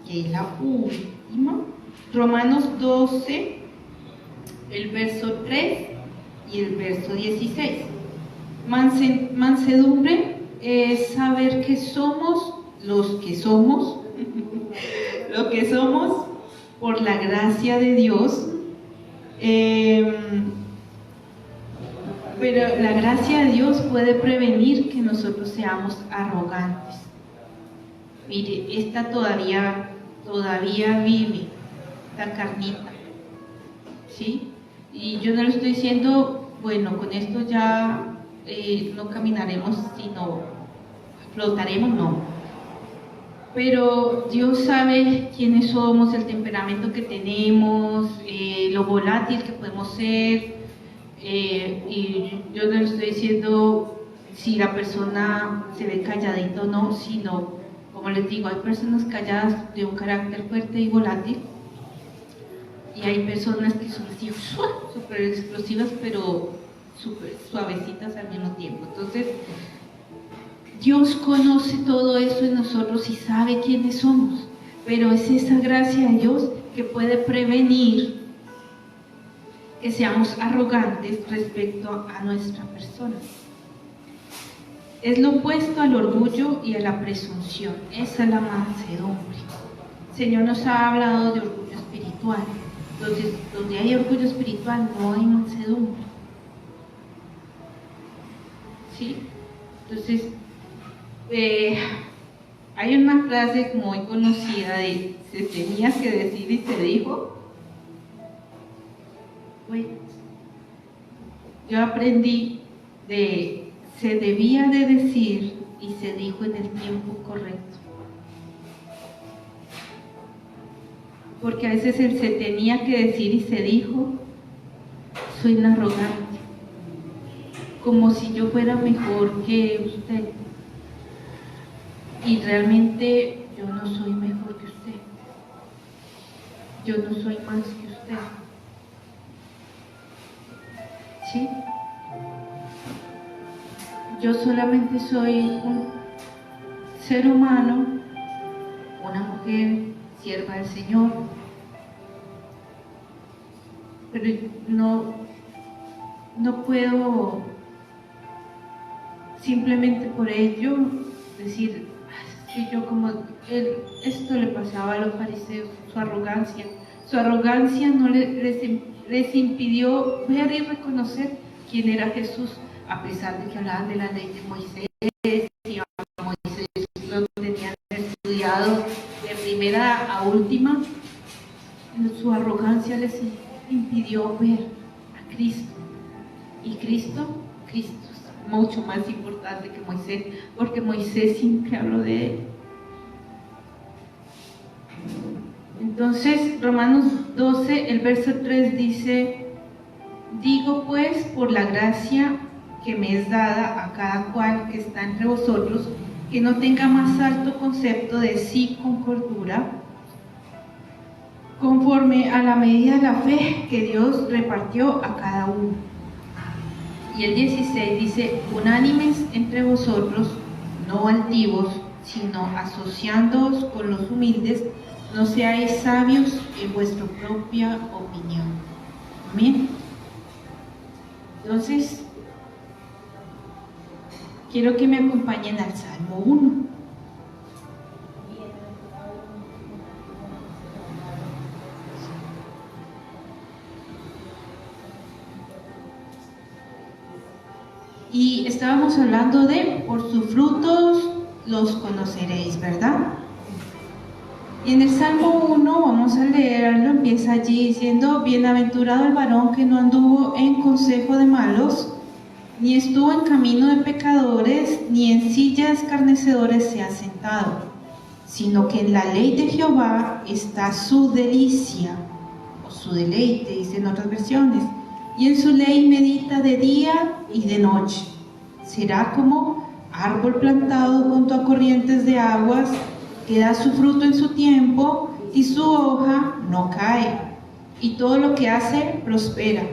que es la última, Romanos 12, el verso 3 y el verso 16. Mansedumbre es saber que somos los que somos, lo que somos por la gracia de Dios, pero la gracia de Dios puede prevenir que nosotros seamos arrogantes. Mire, esta todavía vive, esta carnita, ¿sí? Y yo no le estoy diciendo, bueno, con esto ya no caminaremos, sino flotaremos, no. Pero Dios sabe quiénes somos, el temperamento que tenemos, lo volátil que podemos ser, y yo no le estoy diciendo si la persona se ve calladita o no, sino, como les digo, hay personas calladas de un carácter fuerte y volátil, y hay personas que son así súper explosivas, pero súper suavecitas al mismo tiempo. Entonces, Dios conoce todo eso en nosotros y sabe quiénes somos, pero es esa gracia de Dios que puede prevenir que seamos arrogantes respecto a nuestra persona. Es lo opuesto al orgullo y a la presunción. Esa es la mansedumbre. El Señor nos ha hablado de orgullo espiritual. Entonces, donde hay orgullo espiritual no hay mansedumbre, ¿sí? Entonces, hay una frase muy conocida de se tenía que decir y se dijo. Bueno, yo aprendí de se debía de decir y se dijo en el tiempo correcto. Porque a veces el se tenía que decir y se dijo suena arrogante, como si yo fuera mejor que usted. Y realmente yo no soy mejor que usted. Yo no soy más que usted. ¿Sí? Yo solamente soy un ser humano, una mujer, sierva del Señor, pero no puedo simplemente por ello decir, es que yo como esto le pasaba a los fariseos, su arrogancia no les impidió ver y reconocer quién era Jesús, a pesar de que hablaban de la ley de Moisés y a Moisés lo tenían estudiado de primera a última. Su arrogancia les impidió ver a Cristo, y Cristo es mucho más importante que Moisés, porque Moisés siempre habló de él. Entonces, Romanos 12, el verso 3 dice: Digo pues, por la gracia que me es dada a cada cual que está entre vosotros, que no tenga más alto concepto de sí con cordura, conforme a la medida de la fe que Dios repartió a cada uno. Y el 16 dice, unánimes entre vosotros, no altivos, sino asociándoos con los humildes, no seáis sabios en vuestra propia opinión. Amén. Entonces, quiero que me acompañen al Salmo 1. Y estábamos hablando de por sus frutos los conoceréis, ¿verdad? Y en el Salmo 1, vamos a leerlo, empieza allí diciendo, bienaventurado el varón que no anduvo en consejo de malos, ni estuvo en camino de pecadores, ni en silla de escarnecedores se ha sentado, sino que en la ley de Jehová está su delicia, o su deleite, dicen otras versiones, y en su ley medita de día y de noche. Será como árbol plantado junto a corrientes de aguas, que da su fruto en su tiempo, y su hoja no cae, y todo lo que hace prospera.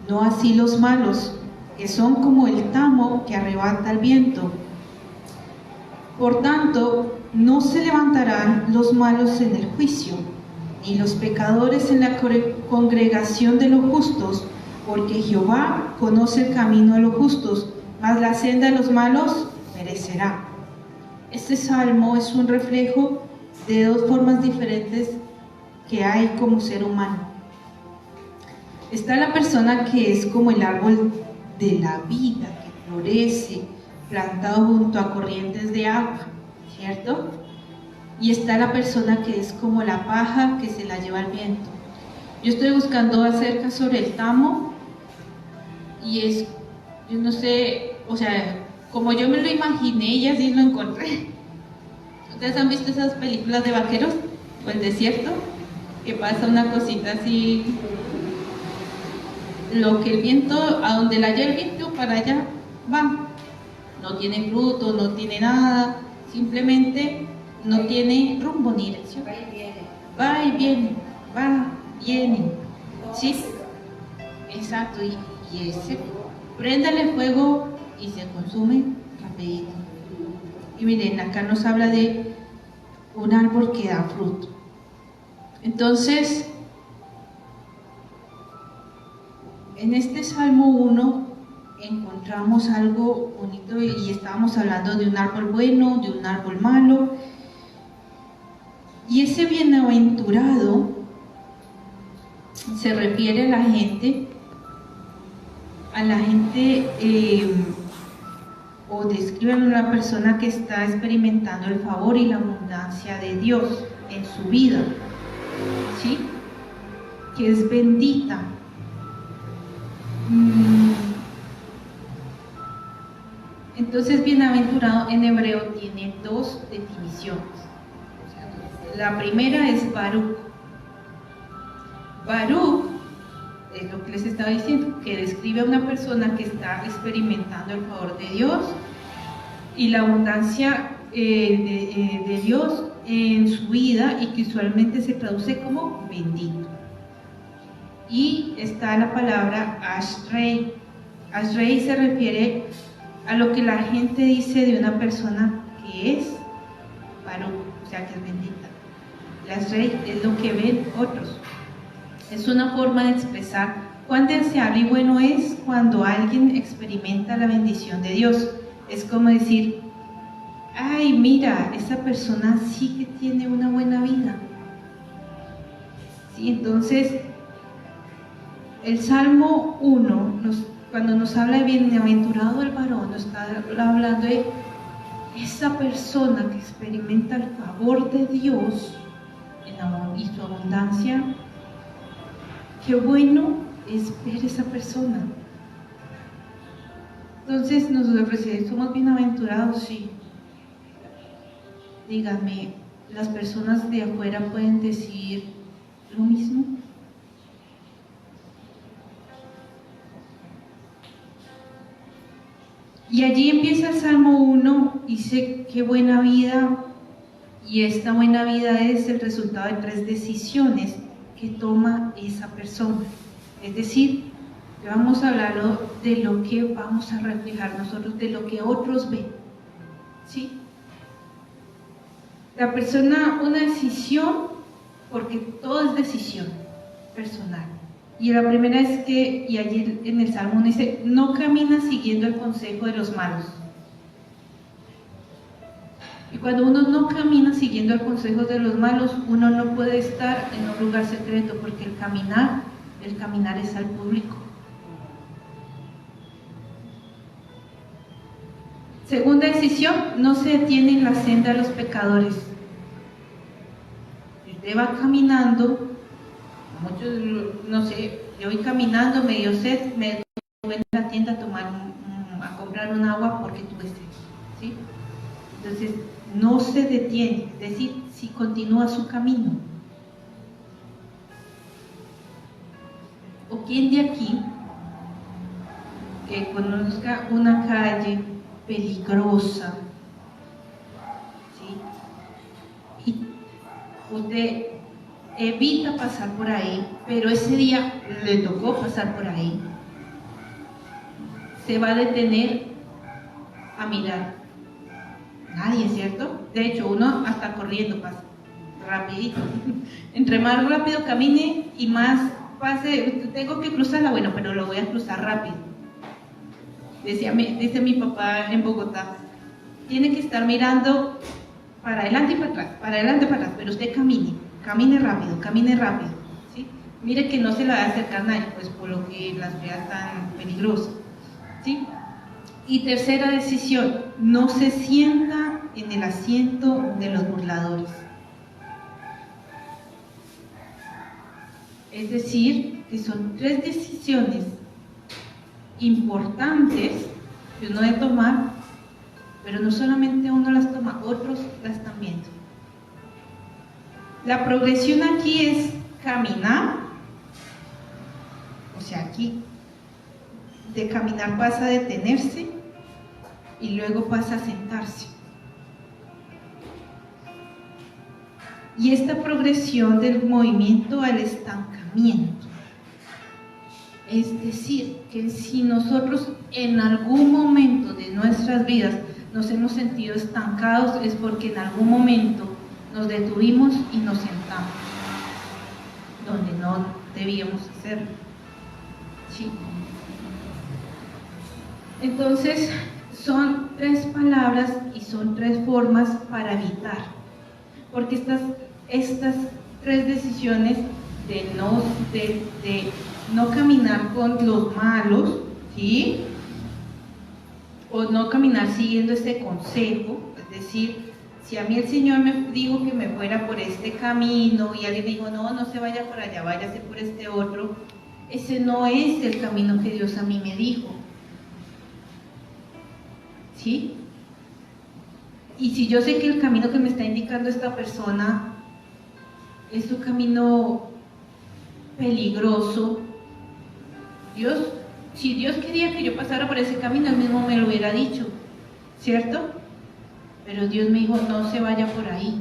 No así los malos, que son como el tamo que arrebata el viento. Por tanto, no se levantarán los malos en el juicio, ni los pecadores en la congregación de los justos, porque Jehová conoce el camino de los justos, mas la senda de los malos perecerá. Este salmo es un reflejo de dos formas diferentes que hay como ser humano. Está la persona que es como el árbol de la vida, que florece, plantado junto a corrientes de agua, ¿cierto? Y está la persona que es como la paja que se la lleva el viento. Yo estoy buscando acerca sobre el tamo y es, yo no sé, o sea, como yo me lo imaginé y así lo encontré. ¿Ustedes han visto esas películas de vaqueros o el desierto? Que pasa una cosita así, lo que el viento, a donde la lleva el viento, para allá va. No tiene fruto, no tiene nada, simplemente no tiene rumbo ni dirección. Va y viene. Va y viene, va, viene. ¿Sí? Exacto, y ese, préndale fuego y se consume rapidito. Y miren, acá nos habla de un árbol que da fruto. Entonces, en este Salmo 1 encontramos algo bonito y estábamos hablando de un árbol bueno, de un árbol malo. Y ese bienaventurado se refiere a la gente o describe a una persona que está experimentando el favor y la abundancia de Dios en su vida, ¿sí? Que es bendita. Entonces, bienaventurado en hebreo tiene dos definiciones. La primera es Baruch. Baruch es lo que les estaba diciendo, que describe a una persona que está experimentando el favor de Dios y la abundancia de Dios en su vida, y que usualmente se traduce como bendito. Y está la palabra Ashrei. Ashrei se refiere a lo que la gente dice de una persona que es Baruch, o sea, que es bendita. La Ashrei es lo que ven otros. Es una forma de expresar cuán deseable y bueno es cuando alguien experimenta la bendición de Dios. Es como decir, ay, mira, esa persona sí que tiene una buena vida. ¿Sí? Entonces, el Salmo 1, cuando nos habla de bienaventurado el varón, nos está hablando de esa persona que experimenta el favor de Dios y su abundancia. Qué bueno es ver esa persona. Entonces, nosotros somos bienaventurados, sí. Díganme, ¿las personas de afuera pueden decir lo mismo? Y allí empieza el Salmo 1, dice, qué buena vida, y esta buena vida es el resultado de 3 decisiones que toma esa persona. Es decir, que vamos a hablar de lo que vamos a reflejar nosotros, de lo que otros ven. ¿Sí? La persona, una decisión, porque todo es decisión personal. Y la primera es que, y allí en el Salmo dice, no camina siguiendo el consejo de los malos. Y cuando uno no camina siguiendo el consejo de los malos, uno no puede estar en un lugar secreto, porque el caminar es al público. Segunda decisión, no se detiene en la senda de los pecadores. Usted va caminando, muchos, no sé, yo voy caminando, me dio sed, me voy a la tienda a comprar un agua porque tuve sed, ¿sí? Entonces, no se detiene, es decir, si continúa su camino. ¿O quién de aquí que conozca una calle peligrosa, ¿sí? Y usted evita pasar por ahí, pero ese día le tocó pasar por ahí, se va a detener a mirar? Nadie, ¿cierto? De hecho, uno hasta corriendo pasa, rapidito. Entre más rápido camine y más pase, tengo que cruzarla, bueno, pero lo voy a cruzar rápido. Dice mi papá en Bogotá, tiene que estar mirando para adelante y para atrás, para adelante y para atrás, pero usted camine rápido, ¿sí? Mire que no se le va a acercar nadie, pues por lo que la ciudad es tan peligrosa, ¿sí? Y tercera decisión, no se sienta en el asiento de los burladores. Es decir, que son 3 decisiones importantes que uno debe tomar, pero no solamente uno las toma, otros las están viendo. La progresión aquí es caminar, o sea, aquí de caminar pasa a detenerse y luego pasa a sentarse. Y esta progresión del movimiento al estancamiento, es decir, que si nosotros en algún momento de nuestras vidas nos hemos sentido estancados, es porque en algún momento nos detuvimos y nos sentamos, donde no debíamos hacerlo. ¿Sí? Entonces, son 3 palabras y son 3 formas para evitar, porque estas 3 decisiones de no caminar con los malos, ¿sí? O no caminar siguiendo este consejo, es decir, si a mí el Señor me dijo que me fuera por este camino y alguien me dijo, no se vaya por allá, váyase por este otro, ese no es el camino que Dios a mí me dijo. ¿Sí? Y si yo sé que el camino que me está indicando esta persona es un camino peligroso, si Dios quería que yo pasara por ese camino, Él mismo me lo hubiera dicho, ¿cierto? Pero Dios me dijo, no se vaya por ahí.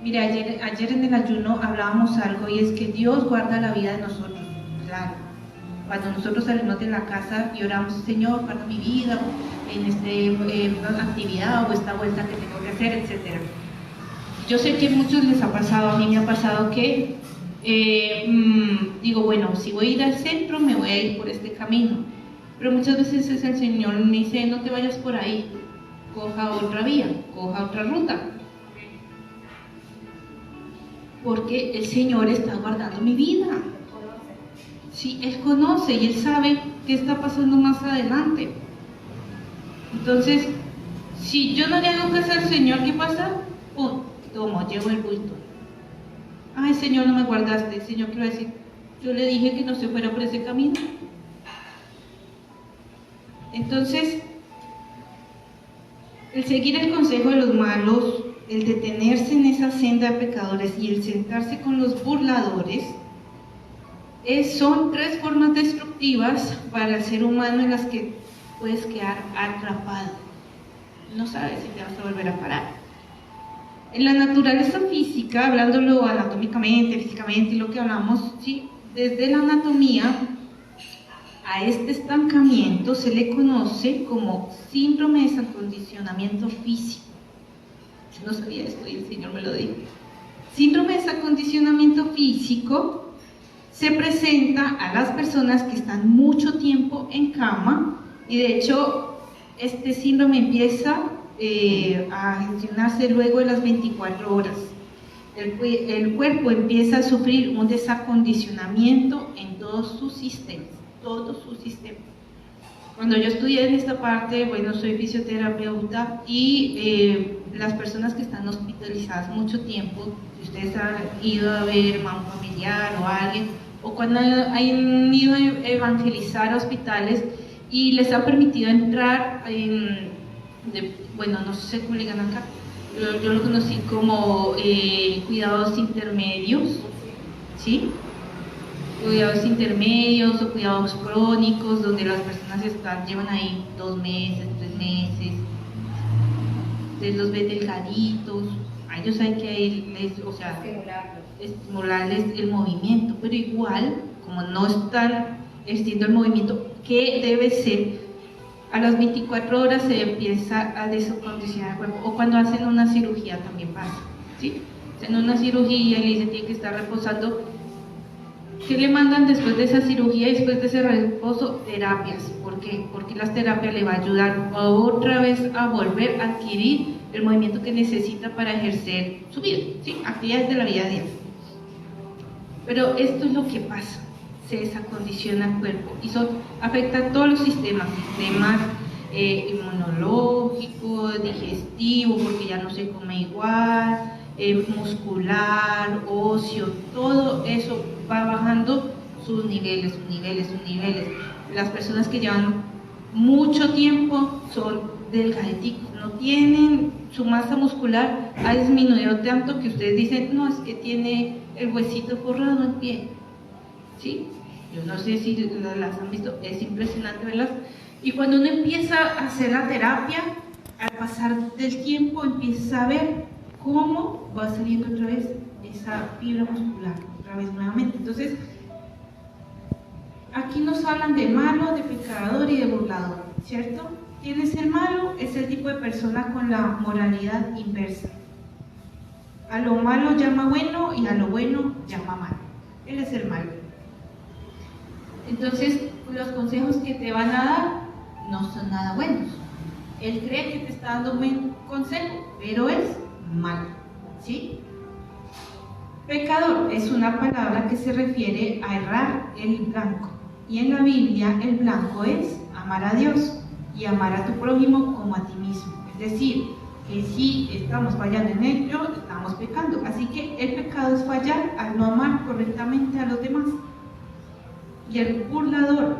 Mire, ayer en el ayuno hablábamos algo, y es que Dios guarda la vida de nosotros, claro. Cuando nosotros salimos de la casa y oramos, Señor, guarda mi vida en esta actividad o esta vuelta que tengo que hacer, etc. Yo sé que a muchos les ha pasado, a mí me ha pasado que digo, bueno, si voy a ir al centro, me voy a ir por este camino. Pero muchas veces es el Señor me dice, no te vayas por ahí, coja otra vía, coja otra ruta. Porque el Señor está guardando mi vida. Sí, Él conoce y Él sabe qué está pasando más adelante. Entonces, si yo no le hago caso al Señor, ¿qué pasa? ¡Pum! Tomo, llevo el bulto. Ay, Señor, no me guardaste. Señor, ¿qué va a decir? Yo le dije que no se fuera por ese camino. Entonces, el seguir el consejo de los malos, el detenerse en esa senda de pecadores y el sentarse con los burladores, son 3 formas destructivas para el ser humano en las que puedes quedar atrapado. No sabes si te vas a volver a parar. En la naturaleza física, hablándolo anatómicamente, físicamente, lo que hablamos, ¿sí? Desde la anatomía, a este estancamiento se le conoce como síndrome de desacondicionamiento físico. Yo no sabía esto y el Señor me lo dijo. Síndrome de desacondicionamiento físico se presenta a las personas que están mucho tiempo en cama, y de hecho este síndrome empieza a gestionarse luego de las 24 horas. El cuerpo empieza a sufrir un desacondicionamiento en todos sus sistemas. Cuando yo estudié en esta parte, bueno, soy fisioterapeuta, y las personas que están hospitalizadas mucho tiempo, si ustedes han ido a ver a un familiar o a alguien, o cuando han ido a evangelizar a hospitales y les ha permitido entrar bueno, no sé cómo le digan acá, yo lo conocí como cuidados intermedios, ¿sí? Cuidados intermedios o cuidados crónicos, donde las personas llevan ahí 2 meses, 3 meses, ustedes los ven delgaditos, a ellos hay que estimularles el movimiento, pero igual, como no están haciendo el movimiento que debe ser, a las 24 horas se empieza a desacondicionar el cuerpo, o cuando hacen una cirugía también pasa, ¿sí? Hacen una cirugía y le dicen tiene que estar reposando. ¿Qué le mandan después de esa cirugía, después de ese reposo? Terapias. ¿Por qué? Porque las terapias le va a ayudar otra vez a volver a adquirir el movimiento que necesita para ejercer su vida, ¿sí? Actividades de la vida diaria. Pero esto es lo que pasa, se desacondiciona el cuerpo y afecta a todos los sistemas inmunológico, digestivo, porque ya no se come igual, muscular, óseo, todo eso va bajando sus niveles. Las personas que llevan mucho tiempo son delgaditos, no tienen, su masa muscular ha disminuido tanto que ustedes dicen, no, es que tiene el huesito forrado en pie, ¿sí? Yo no sé si las han visto, es impresionante verlas. Y cuando uno empieza a hacer la terapia, al pasar del tiempo empieza a ver cómo va saliendo otra vez esa fibra muscular, otra vez nuevamente. Entonces, aquí nos hablan de malo, de pecador y de burlador, ¿cierto? ¿Quién es el malo? Es el tipo de persona con la moralidad inversa. A lo malo llama bueno y a lo bueno llama malo. Él es el malo. Entonces, los consejos que te van a dar no son nada buenos. Él cree que te está dando un buen consejo, pero es malo, ¿sí? Pecador es una palabra que se refiere a errar el blanco. Y en la Biblia el blanco es amar a Dios y amar a tu prójimo como a ti mismo. Es decir, que si estamos fallando en ello, estamos pecando. Así que el pecado es fallar al no amar correctamente a los demás. Y el burlador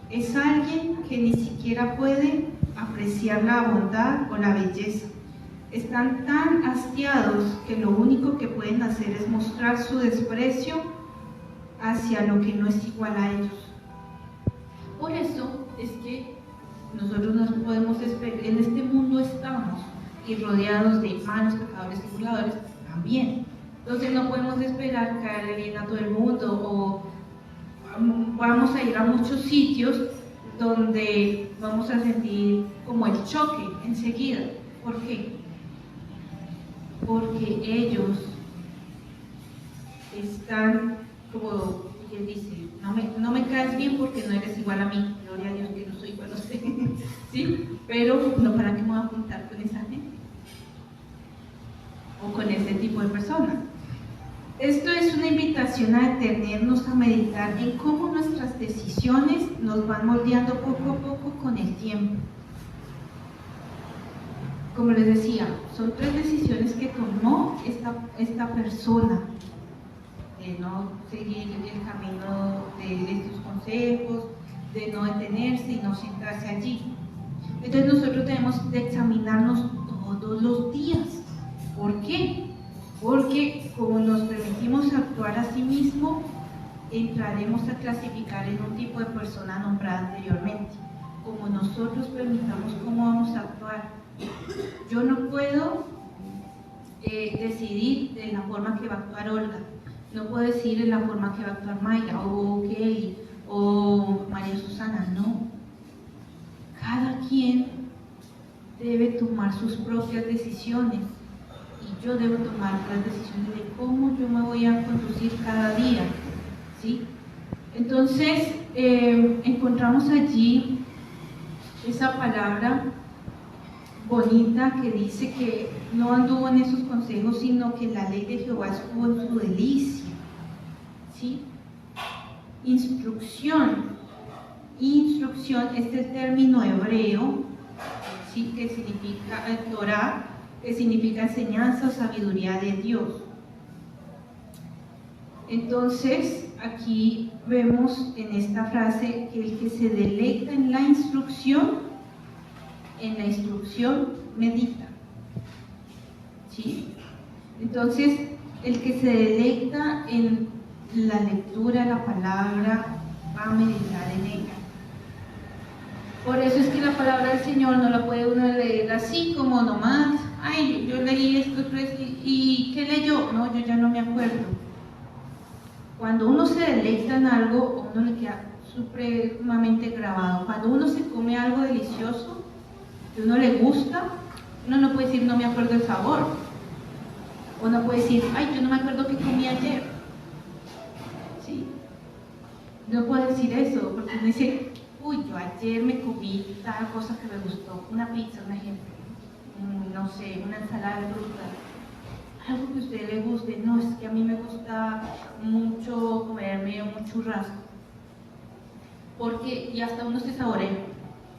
es alguien que ni siquiera puede apreciar la bondad o la belleza. Están tan hastiados que lo único que pueden hacer es mostrar su desprecio hacia lo que no es igual a ellos. Por eso es que nosotros no podemos esperar, en este mundo estamos y rodeados de malos, pecadores y burladores también. Entonces no podemos esperar caerle bien a todo el mundo, o vamos a ir a muchos sitios donde vamos a sentir como el choque enseguida. ¿Por qué? Porque ellos están como quien dice, no me caes bien porque no eres igual a mí, gloria a Dios que no soy igual a usted, ¿sí? Pero no, ¿para qué me voy a juntar con esa gente? O con ese tipo de personas. Esto es una invitación a detenernos a meditar en cómo nuestras decisiones nos van moldeando poco a poco con el tiempo. Como les decía, son 3 decisiones que tomó esta persona, de no seguir el camino de estos consejos, de no detenerse y no sentarse allí. Entonces nosotros tenemos de examinarnos todos los días. ¿Por qué? Porque como nos permitimos actuar a sí mismo, entraremos a clasificar en un tipo de persona nombrada anteriormente. como nosotros permitamos cómo vamos a actuar. Yo no puedo decidir de la forma que va a actuar Olga, no puedo decidir de la forma que va a actuar Mayra o Kelly o María Susana, no. Cada quien debe tomar sus propias decisiones y yo debo tomar las decisiones de cómo yo me voy a conducir cada día, ¿sí? Entonces, encontramos allí esa palabra bonita que dice que no anduvo en esos consejos, sino que la ley de Jehová estuvo en su delicia, ¿sí? Instrucción es el término hebreo, ¿sí? Que significa Torah, que significa enseñanza o sabiduría de Dios. Entonces, aquí vemos en esta frase que el que se deleita en la instrucción medita, ¿sí? Entonces, el que se deleita en la lectura de la palabra va a meditar en ella. Por eso es que la palabra del Señor no la puede uno leer así como nomás, ay, yo leí esto y ¿qué leyó? No, yo ya no me acuerdo. Cuando uno se deleita en algo, a uno le queda supremamente grabado. Cuando uno se come algo delicioso, que a uno le gusta, uno no puede decir no me acuerdo el sabor. O no puede decir, ay, yo no me acuerdo qué comí ayer. ¿Sí? No puede decir eso, porque uno dice, uy, yo ayer me comí tal cosa que me gustó, una pizza, un ejemplo, no sé, una ensalada de frutas, algo que a usted le guste. No, es que a mí me gusta mucho comerme un churrasco, porque, y hasta uno se saborea,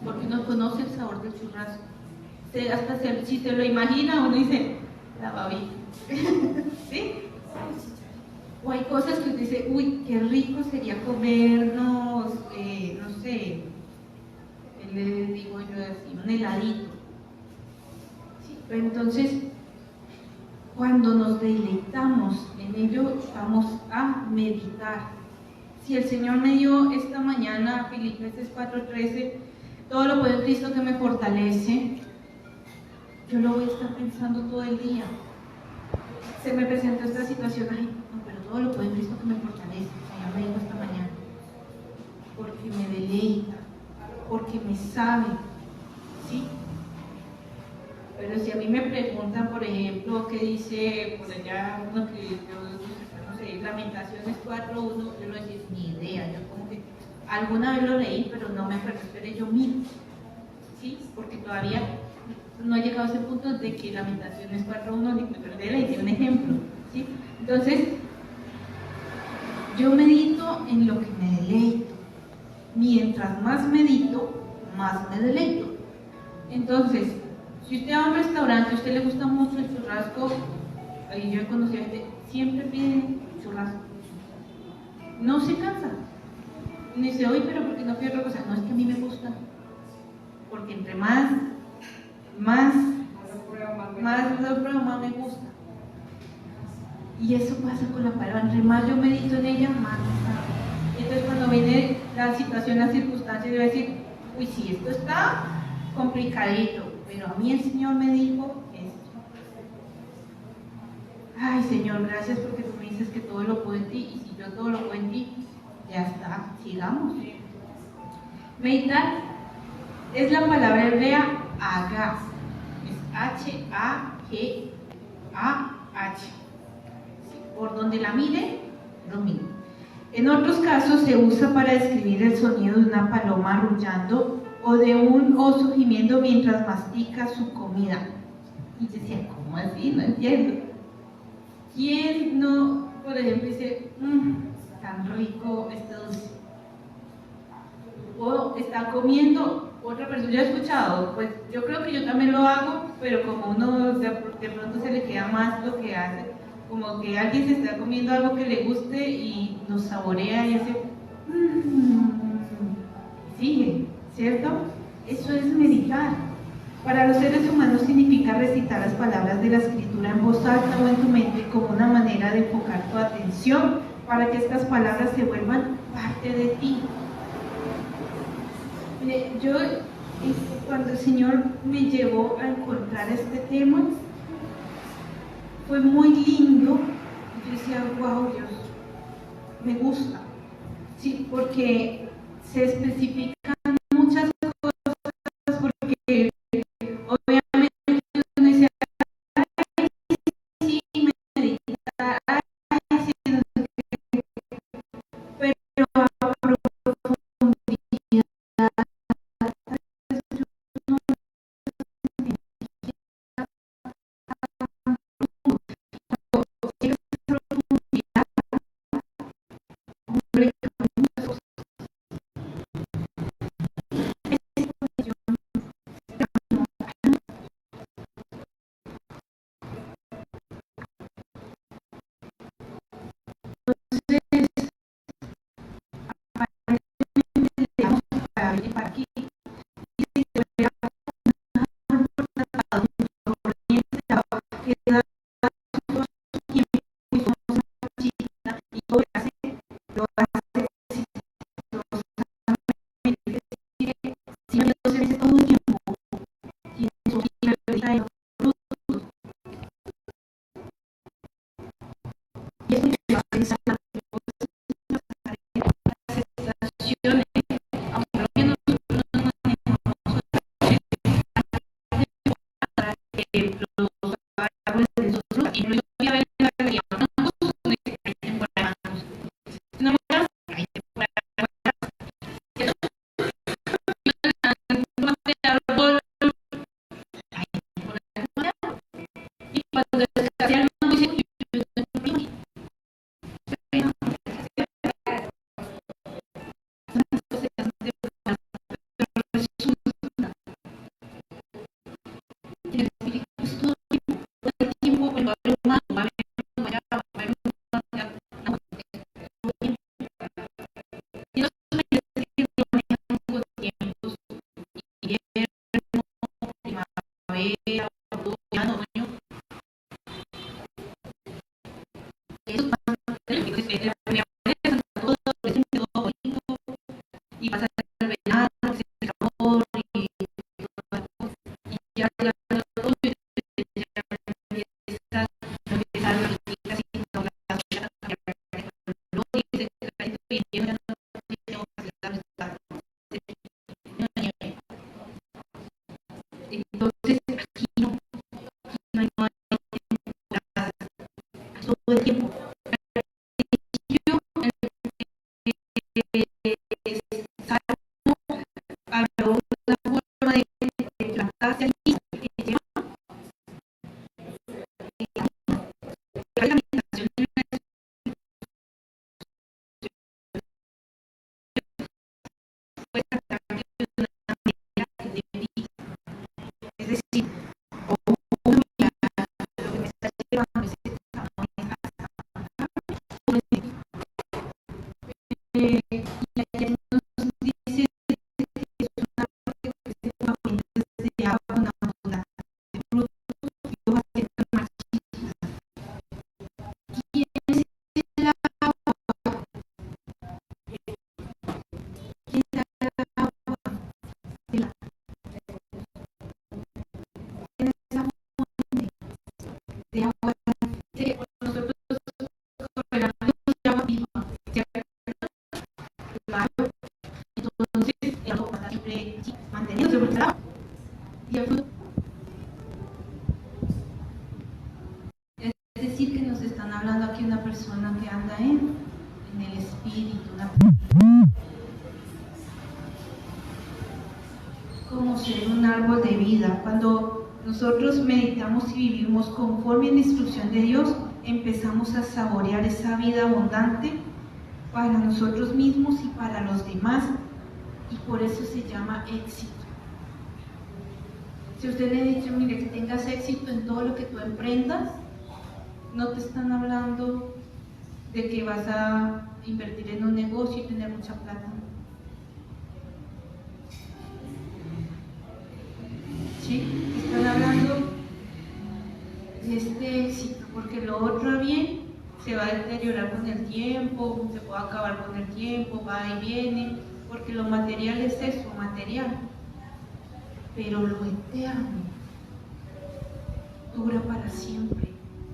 porque uno conoce el sabor del churrasco. Si se lo imagina, uno dice, la babita. ¿Sí? O hay cosas que usted dice, uy, qué rico sería comernos, no sé, ¿qué le digo yo así? Un heladito. ¿Sí? Pero entonces, cuando nos deleitamos en ello, vamos a meditar. Si el Señor me dio esta mañana, Filipenses 4:13, todo lo puedo en Cristo que me fortalece, yo lo voy a estar pensando todo el día. Se me presentó esta situación, ay, no, pero todo lo puedo en Cristo que me fortalece, el Señor me dijo esta mañana, porque me deleita, porque me sabe, ¿sí? Pero si a mí me preguntan, por ejemplo, qué dice por allá uno que yo no sé, Lamentaciones 4:1, yo no voy a decir ni idea, yo como que alguna vez lo leí, pero no me acuerdo, espere, yo miro, ¿sí? Porque todavía no ha llegado a ese punto de que Lamentaciones 4:1 ni me perdí, le hice un ejemplo, ¿sí? Entonces, yo medito en lo que me deleito. Mientras más medito, más me deleito. Entonces, si usted va a un restaurante, a usted le gusta mucho el churrasco, y yo he conocido a gente, siempre pide churrasco. No se cansa. Y dice, oye, pero ¿por qué no pide otra cosa? No, es que a mí me gusta. Porque entre más lo pruebo, más me gusta. Y eso pasa con la palabra. Entre más yo medito en ella, más me sabe. Entonces, cuando viene la situación, la circunstancia, yo voy a decir, uy, sí, esto está complicadito, pero a mí el Señor me dijo esto. Ay, Señor, gracias porque tú me dices que todo lo puedo en ti, y si yo todo lo puedo en ti, ya está, sigamos. Meditar es la palabra hebrea Agah, es H-A-G-A-H. Por donde la mire, lo mire. En otros casos se usa para describir el sonido de una paloma arrullando o de un oso gimiendo mientras mastica su comida. Y yo decía, ¿cómo así? No entiendo. ¿Quién no, por ejemplo, dice, tan rico este dulce? O está comiendo, otra persona, yo he escuchado, pues yo creo que yo también lo hago, pero como uno de pronto se le queda más lo que hace, como que alguien se está comiendo algo que le guste y nos saborea y hace, sigue, ¿cierto? Eso es meditar. Para los seres humanos significa recitar las palabras de la escritura en voz alta o en tu mente como una manera de enfocar tu atención para que estas palabras se vuelvan parte de ti. Yo, cuando el Señor me llevó a encontrar este tema, fue muy lindo. Yo decía, wow, Dios, me gusta. Sí, porque se especifican muchas cosas, porque obviamente uno dice, ay, sí, meditar, ay, sí, no sé qué, pero a profundidad, no para aquí, y pasa el verano, el calor, y ya entonces aquí no hay todo el tiempo. Habló una forma de plantarse allí, es decir, lo que me está llevando es dice que es una fuente de agua con abundancia de frutos y hojas que están marchitas. ¿Quién es el agua? ¿Quién es el agua? ¿Quién es esa fuente de agua? Nosotros correlamos de agua viva, ¿cierto? Claro. Entonces, el agua está siempre manteniéndose por el agua. Y el fruto. Es decir, que nos están hablando aquí una persona que anda en el espíritu, como ser un árbol de vida. Cuando nosotros meditamos y vivimos conforme a la instrucción de Dios, empezamos a saborear esa vida abundante para nosotros mismos y para los demás, y por eso se llama éxito. Si usted le ha dicho, mire, que tengas éxito en todo lo que tú emprendas, no te están hablando de que vas a invertir en un negocio y tener mucha plata. ¿Sí? Están hablando de este éxito, porque lo otro bien se va a deteriorar con el tiempo, se puede acabar con el tiempo, va y viene, porque lo material es eso, material, pero lo eterno dura para siempre,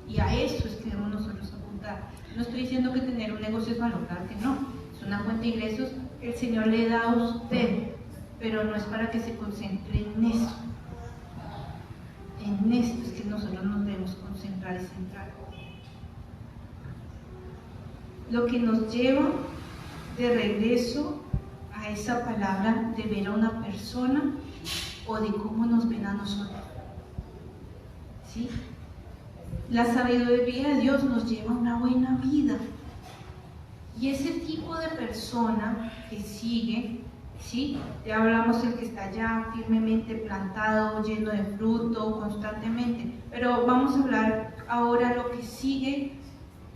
y a eso es que debemos nosotros apuntar. No estoy diciendo que tener un negocio es malo, claro que no, es una fuente de ingresos que el Señor le da a usted, pero no es para que se concentre en eso. En esto es que nosotros nos debemos concentrar y centrar. Lo que nos lleva de regreso a esa palabra de ver a una persona o de cómo nos ven a nosotros. ¿Sí? La sabiduría de Dios nos lleva a una buena vida. Y ese tipo de persona que sigue, ¿sí? Ya hablamos el que está allá firmemente plantado, lleno de fruto constantemente, pero vamos a hablar ahora lo que sigue.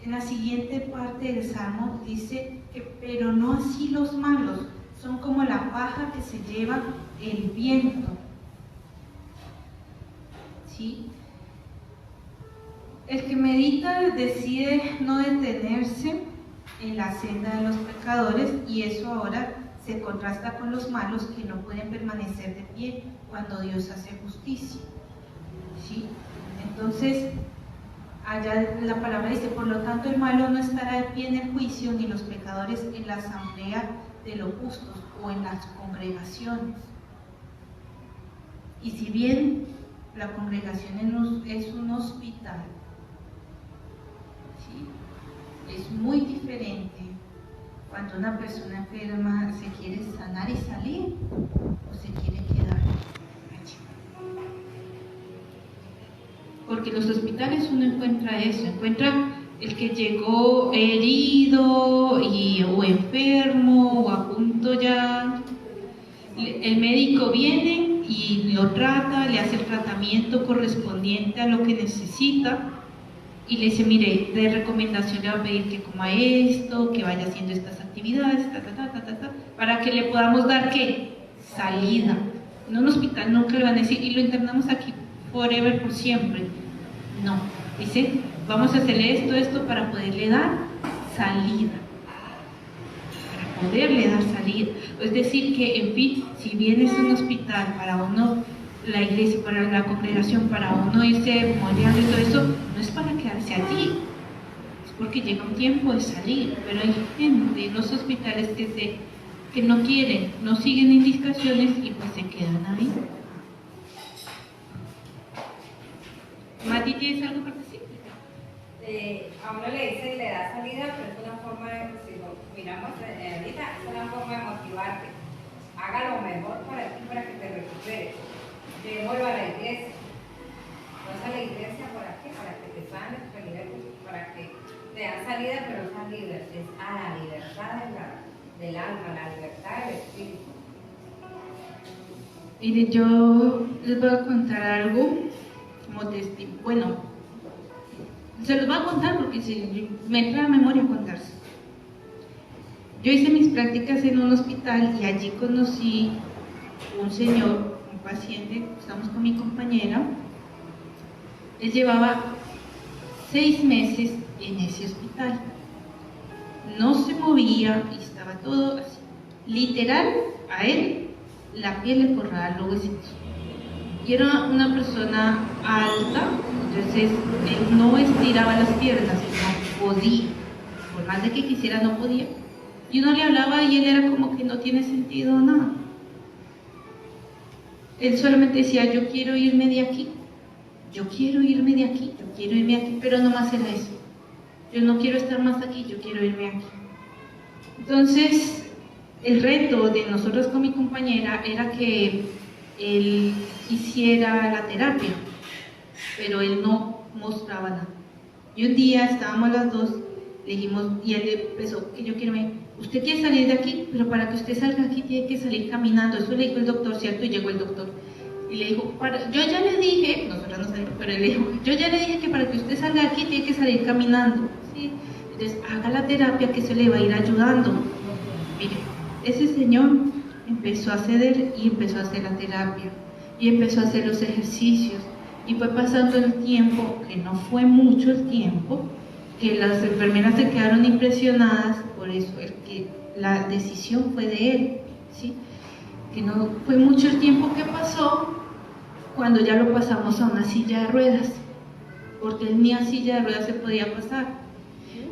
En la siguiente parte del Salmo dice que, pero no así los malos, son como la paja que se lleva el viento. ¿Sí? El que medita decide no detenerse en la senda de los pecadores, y eso ahora se contrasta con los malos que no pueden permanecer de pie cuando Dios hace justicia. ¿Sí? Entonces, allá la palabra dice, por lo tanto el malo no estará de pie en el juicio, ni los pecadores en la asamblea de los justos o en las congregaciones. Y si bien la congregación es un hospital, ¿sí? Es muy diferente cuando una persona enferma se quiere sanar y salir o se quiere quedar allí. Porque en los hospitales uno encuentra eso, encuentra el que llegó herido o enfermo o a punto ya. El médico viene y lo trata, le hace el tratamiento correspondiente a lo que necesita y le dice, mire, de recomendación le va a pedir que coma esto, que vaya haciendo estas actividades, para que le podamos dar, ¿qué? Salida. En un hospital nunca le van a decir, y lo internamos aquí forever, por siempre. No, dice, vamos a hacerle esto para poderle dar salida. Para poderle dar salida. Es decir, que, en fin, si bien es un hospital para uno, la iglesia, para la congregación, para uno irse moldeando y todo eso, no es para quedarse allí, es porque llega un tiempo de salir. Pero hay gente en los hospitales que no quieren, no siguen indicaciones y pues se quedan ahí. Mati, ¿tienes algo para decir? A uno le dice y le da salida, pero es una forma de, si lo miramos ahorita, es una forma de motivarte. Haga lo mejor para ti, para que te recuperes. Vuelva a la iglesia. Vas a la iglesia, ¿para qué? Para que te sanes, para que te dan salida, pero esa libertad es a la libertad del alma, la libertad del espíritu. Mire, yo les voy a contar algo como testimonio. Bueno, se los voy a contar porque me trae a memoria contarse. Yo hice mis prácticas en un hospital y allí conocí un señor, un paciente, estamos con mi compañera. Él llevaba 6 meses en ese hospital. No se movía y estaba todo así. Literal, a él la piel le corraba los huesitos. Y era una persona alta, entonces él no estiraba las piernas, no podía. Por más de que quisiera, no podía. Y uno le hablaba y él era como que no tiene sentido nada. Él solamente decía, yo quiero irme de aquí, yo quiero irme de aquí, yo quiero irme aquí, pero no más era eso. Yo no quiero estar más aquí, yo quiero irme aquí. Entonces, el reto de nosotros con mi compañera era que él hiciera la terapia, pero él no mostraba nada. Y un día estábamos las dos, le dijimos, y él empezó, que yo quiero irme. Usted quiere salir de aquí, pero para que usted salga aquí tiene que salir caminando. Eso le dijo el doctor, ¿cierto? Y llegó el doctor. Y le dijo, yo ya le dije, nosotros no sabemos, pero él le dijo, yo ya le dije que para que usted salga aquí tiene que salir caminando. ¿Sí? Entonces, haga la terapia que se le va a ir ayudando. Mire, ese señor empezó a ceder y empezó a hacer la terapia. Y empezó a hacer los ejercicios. Y fue pasando el tiempo, que no fue mucho el tiempo, que las enfermeras se quedaron impresionadas, por eso la decisión fue de él. ¿sí? Que no fue mucho el tiempo que pasó cuando ya lo pasamos a una silla de ruedas, porque él ni a silla de ruedas se podía pasar.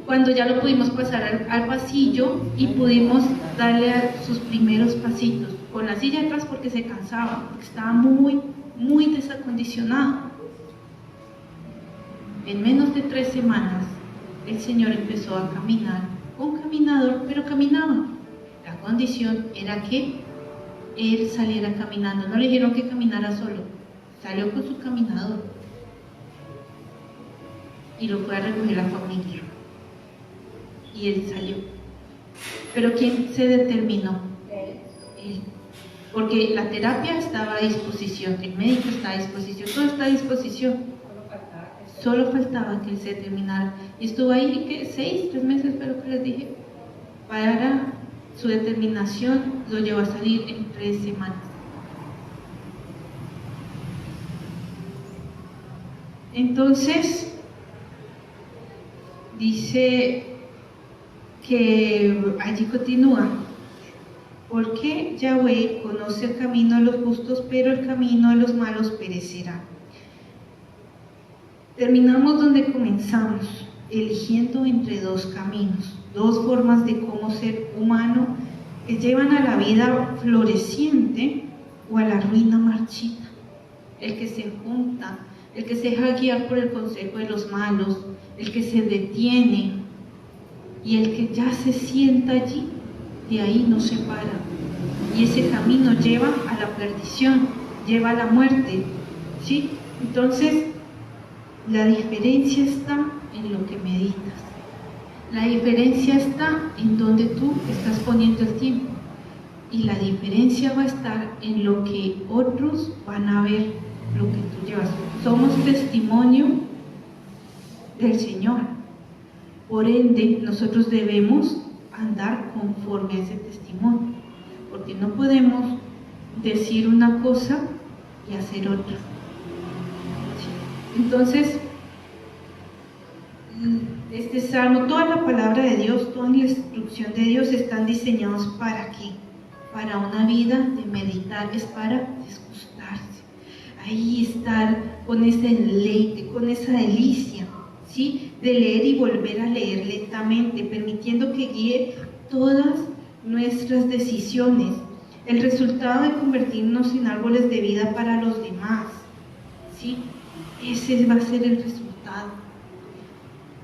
Cuando ya lo pudimos pasar al pasillo y pudimos darle a sus primeros pasitos, con la silla atrás porque se cansaba, porque estaba muy, muy desacondicionado. En menos de 3 semanas, el Señor empezó a caminar, un caminador, pero caminaba. La condición era que él saliera caminando, no le dijeron que caminara solo, salió con su caminador y lo fue a recoger la familia. Y él salió. Pero ¿quién se determinó? Él. Porque la terapia estaba a disposición, el médico está a disposición, todo está a disposición. Solo faltaba que él se terminara. Y estuvo ahí, ¿qué? 3 meses, pero que les dije. Para su determinación lo llevó a salir en 3 semanas. Entonces, dice que allí continúa, porque Yahweh conoce el camino de los justos, pero el camino de los malos perecerá. Terminamos donde comenzamos, eligiendo entre 2 caminos, 2 formas de cómo ser humano que llevan a la vida floreciente o a la ruina marchita. El que se junta, el que se deja guiar por el consejo de los malos, el que se detiene y el que ya se sienta allí, de ahí no se para. Y ese camino lleva a la perdición, lleva a la muerte, ¿sí? Entonces, la diferencia está en lo que meditas. La diferencia está en donde tú estás poniendo el tiempo. Y la diferencia va a estar en lo que otros van a ver, lo que tú llevas. Somos testimonio del Señor. Por ende, nosotros debemos andar conforme a ese testimonio. Porque no podemos decir una cosa y hacer otra. Entonces, este salmo, toda la palabra de Dios, toda la instrucción de Dios están diseñados ¿para qué? Para una vida de meditar, es para disgustarse, ahí estar con ese deleite, con esa delicia, ¿sí? De leer y volver a leer lentamente, permitiendo que guíe todas nuestras decisiones, el resultado de convertirnos en árboles de vida para los demás, ¿sí? Ese va a ser el resultado.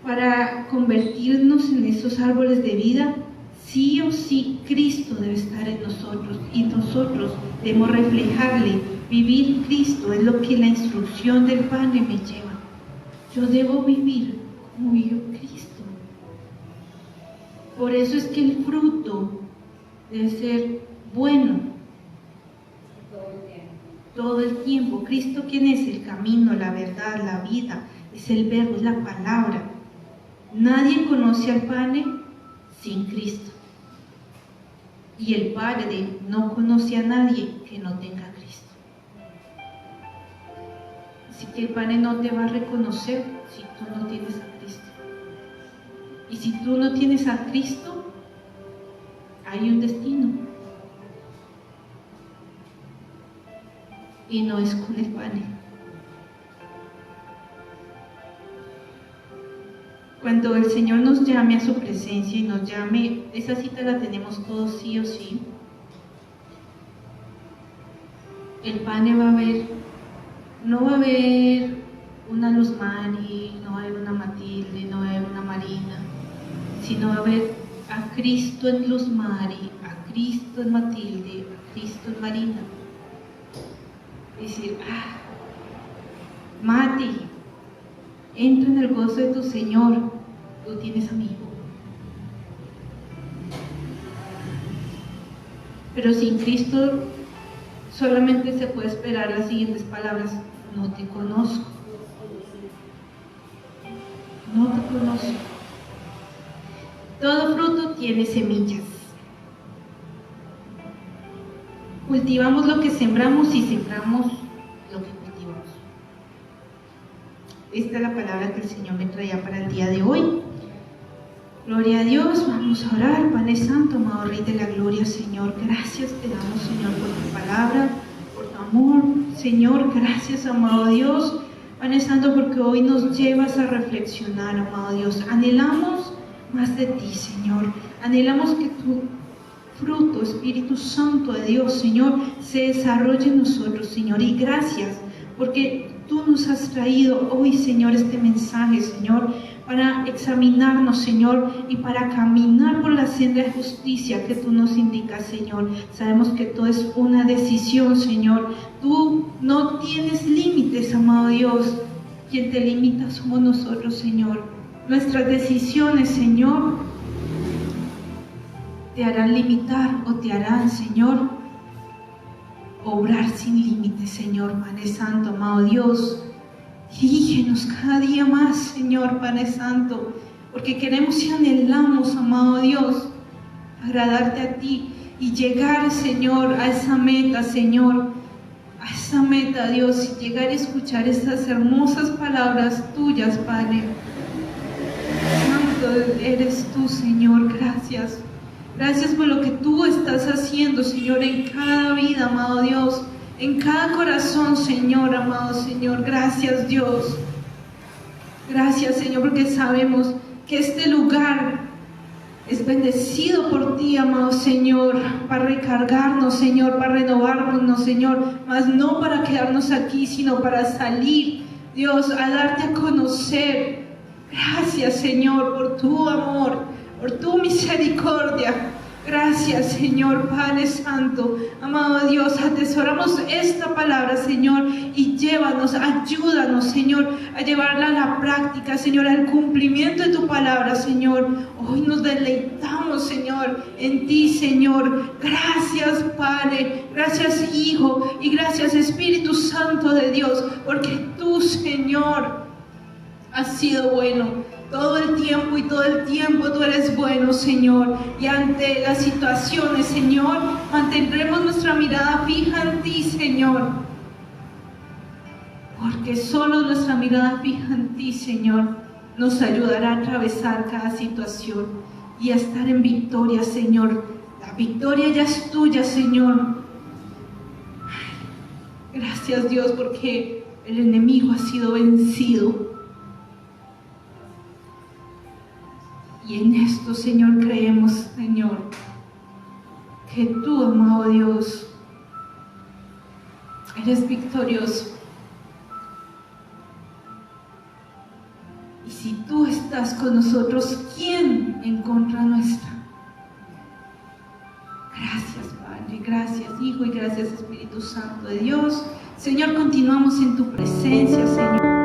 Para convertirnos en esos árboles de vida, sí o sí Cristo debe estar en nosotros y nosotros debemos reflejarle. Vivir Cristo es lo que la instrucción del Padre me lleva. Yo debo vivir como vivió Cristo. Por eso es que el fruto debe ser bueno todo el tiempo. ¿Cristo quién es? El camino, la verdad, la vida, es el verbo, es la palabra. Nadie conoce al Padre sin Cristo. Y el Padre no conoce a nadie que no tenga a Cristo. Así que el Padre no te va a reconocer si tú no tienes a Cristo. Y si tú no tienes a Cristo, hay un destino. Y no es con el Padre. Cuando el Señor nos llame a su presencia y nos llame, esa cita la tenemos todos sí o sí. El Padre va a ver, no va a haber una Luz Mari, no va a haber una Matilde, no va a haber una Marina, sino va a haber a Cristo en Luz Mari, a Cristo en Matilde, a Cristo en Marina. Decir, Mati, entra en el gozo de tu Señor, tú tienes amigo. Pero sin Cristo solamente se puede esperar las siguientes palabras: no te conozco, no te conozco. Todo fruto tiene semillas. Cultivamos lo que sembramos y sembramos lo que cultivamos. Esta es la palabra que el Señor me traía para el día de hoy. Gloria a Dios, vamos a orar. Padre Santo, amado Rey de la Gloria, Señor, gracias te damos, Señor, por tu palabra, por tu amor. Señor, gracias, amado Dios. Padre Santo, porque hoy nos llevas a reflexionar, amado Dios. Anhelamos más de ti, Señor. Anhelamos que tu fruto, Espíritu Santo de Dios, Señor, se desarrolle en nosotros, Señor. Y gracias, porque tú nos has traído hoy, Señor, este mensaje, Señor, para examinarnos, Señor, y para caminar por la senda de justicia que tú nos indicas, Señor. Sabemos que todo es una decisión, Señor. Tú no tienes límites, amado Dios. Quien te limita somos nosotros, Señor. Nuestras decisiones, Señor, te harán limitar o te harán, Señor, obrar sin límites, Señor. Padre Santo, amado Dios, dirígenos cada día más, Señor, Padre Santo, porque queremos y anhelamos, amado Dios, agradarte a ti y llegar, Señor, a esa meta, Señor, a esa meta, Dios, y llegar a escuchar estas hermosas palabras tuyas, Padre. Santo eres tú, Señor, gracias. Gracias por lo que tú estás haciendo, Señor, en cada vida, amado Dios, en cada corazón, Señor, amado Señor. Gracias, Dios. Gracias, Señor, porque sabemos que este lugar es bendecido por ti, amado Señor, para recargarnos, Señor, para renovarnos, Señor, mas no para quedarnos aquí, sino para salir, Dios, a darte a conocer. Gracias, Señor, por tu amor, por tu misericordia. Gracias, Señor, Padre Santo, amado Dios, atesoramos esta palabra, Señor, y llévanos, ayúdanos, Señor, a llevarla a la práctica, Señor, al cumplimiento de tu palabra, Señor. Hoy nos deleitamos, Señor, en ti, Señor. Gracias, Padre, gracias, Hijo, y gracias, Espíritu Santo de Dios, porque tú, Señor, has sido bueno. Todo el tiempo y todo el tiempo tú eres bueno, Señor. Y ante las situaciones, Señor, mantendremos nuestra mirada fija en ti, Señor. Porque solo nuestra mirada fija en ti, Señor, nos ayudará a atravesar cada situación y a estar en victoria, Señor. La victoria ya es tuya, Señor. Gracias, Dios, porque el enemigo ha sido vencido. Y en esto, Señor, creemos, Señor, que tú, amado Dios, eres victorioso. Y si tú estás con nosotros, ¿quién en contra nuestra? Gracias, Padre, gracias, Hijo, y gracias, Espíritu Santo de Dios. Señor, continuamos en tu presencia, Señor.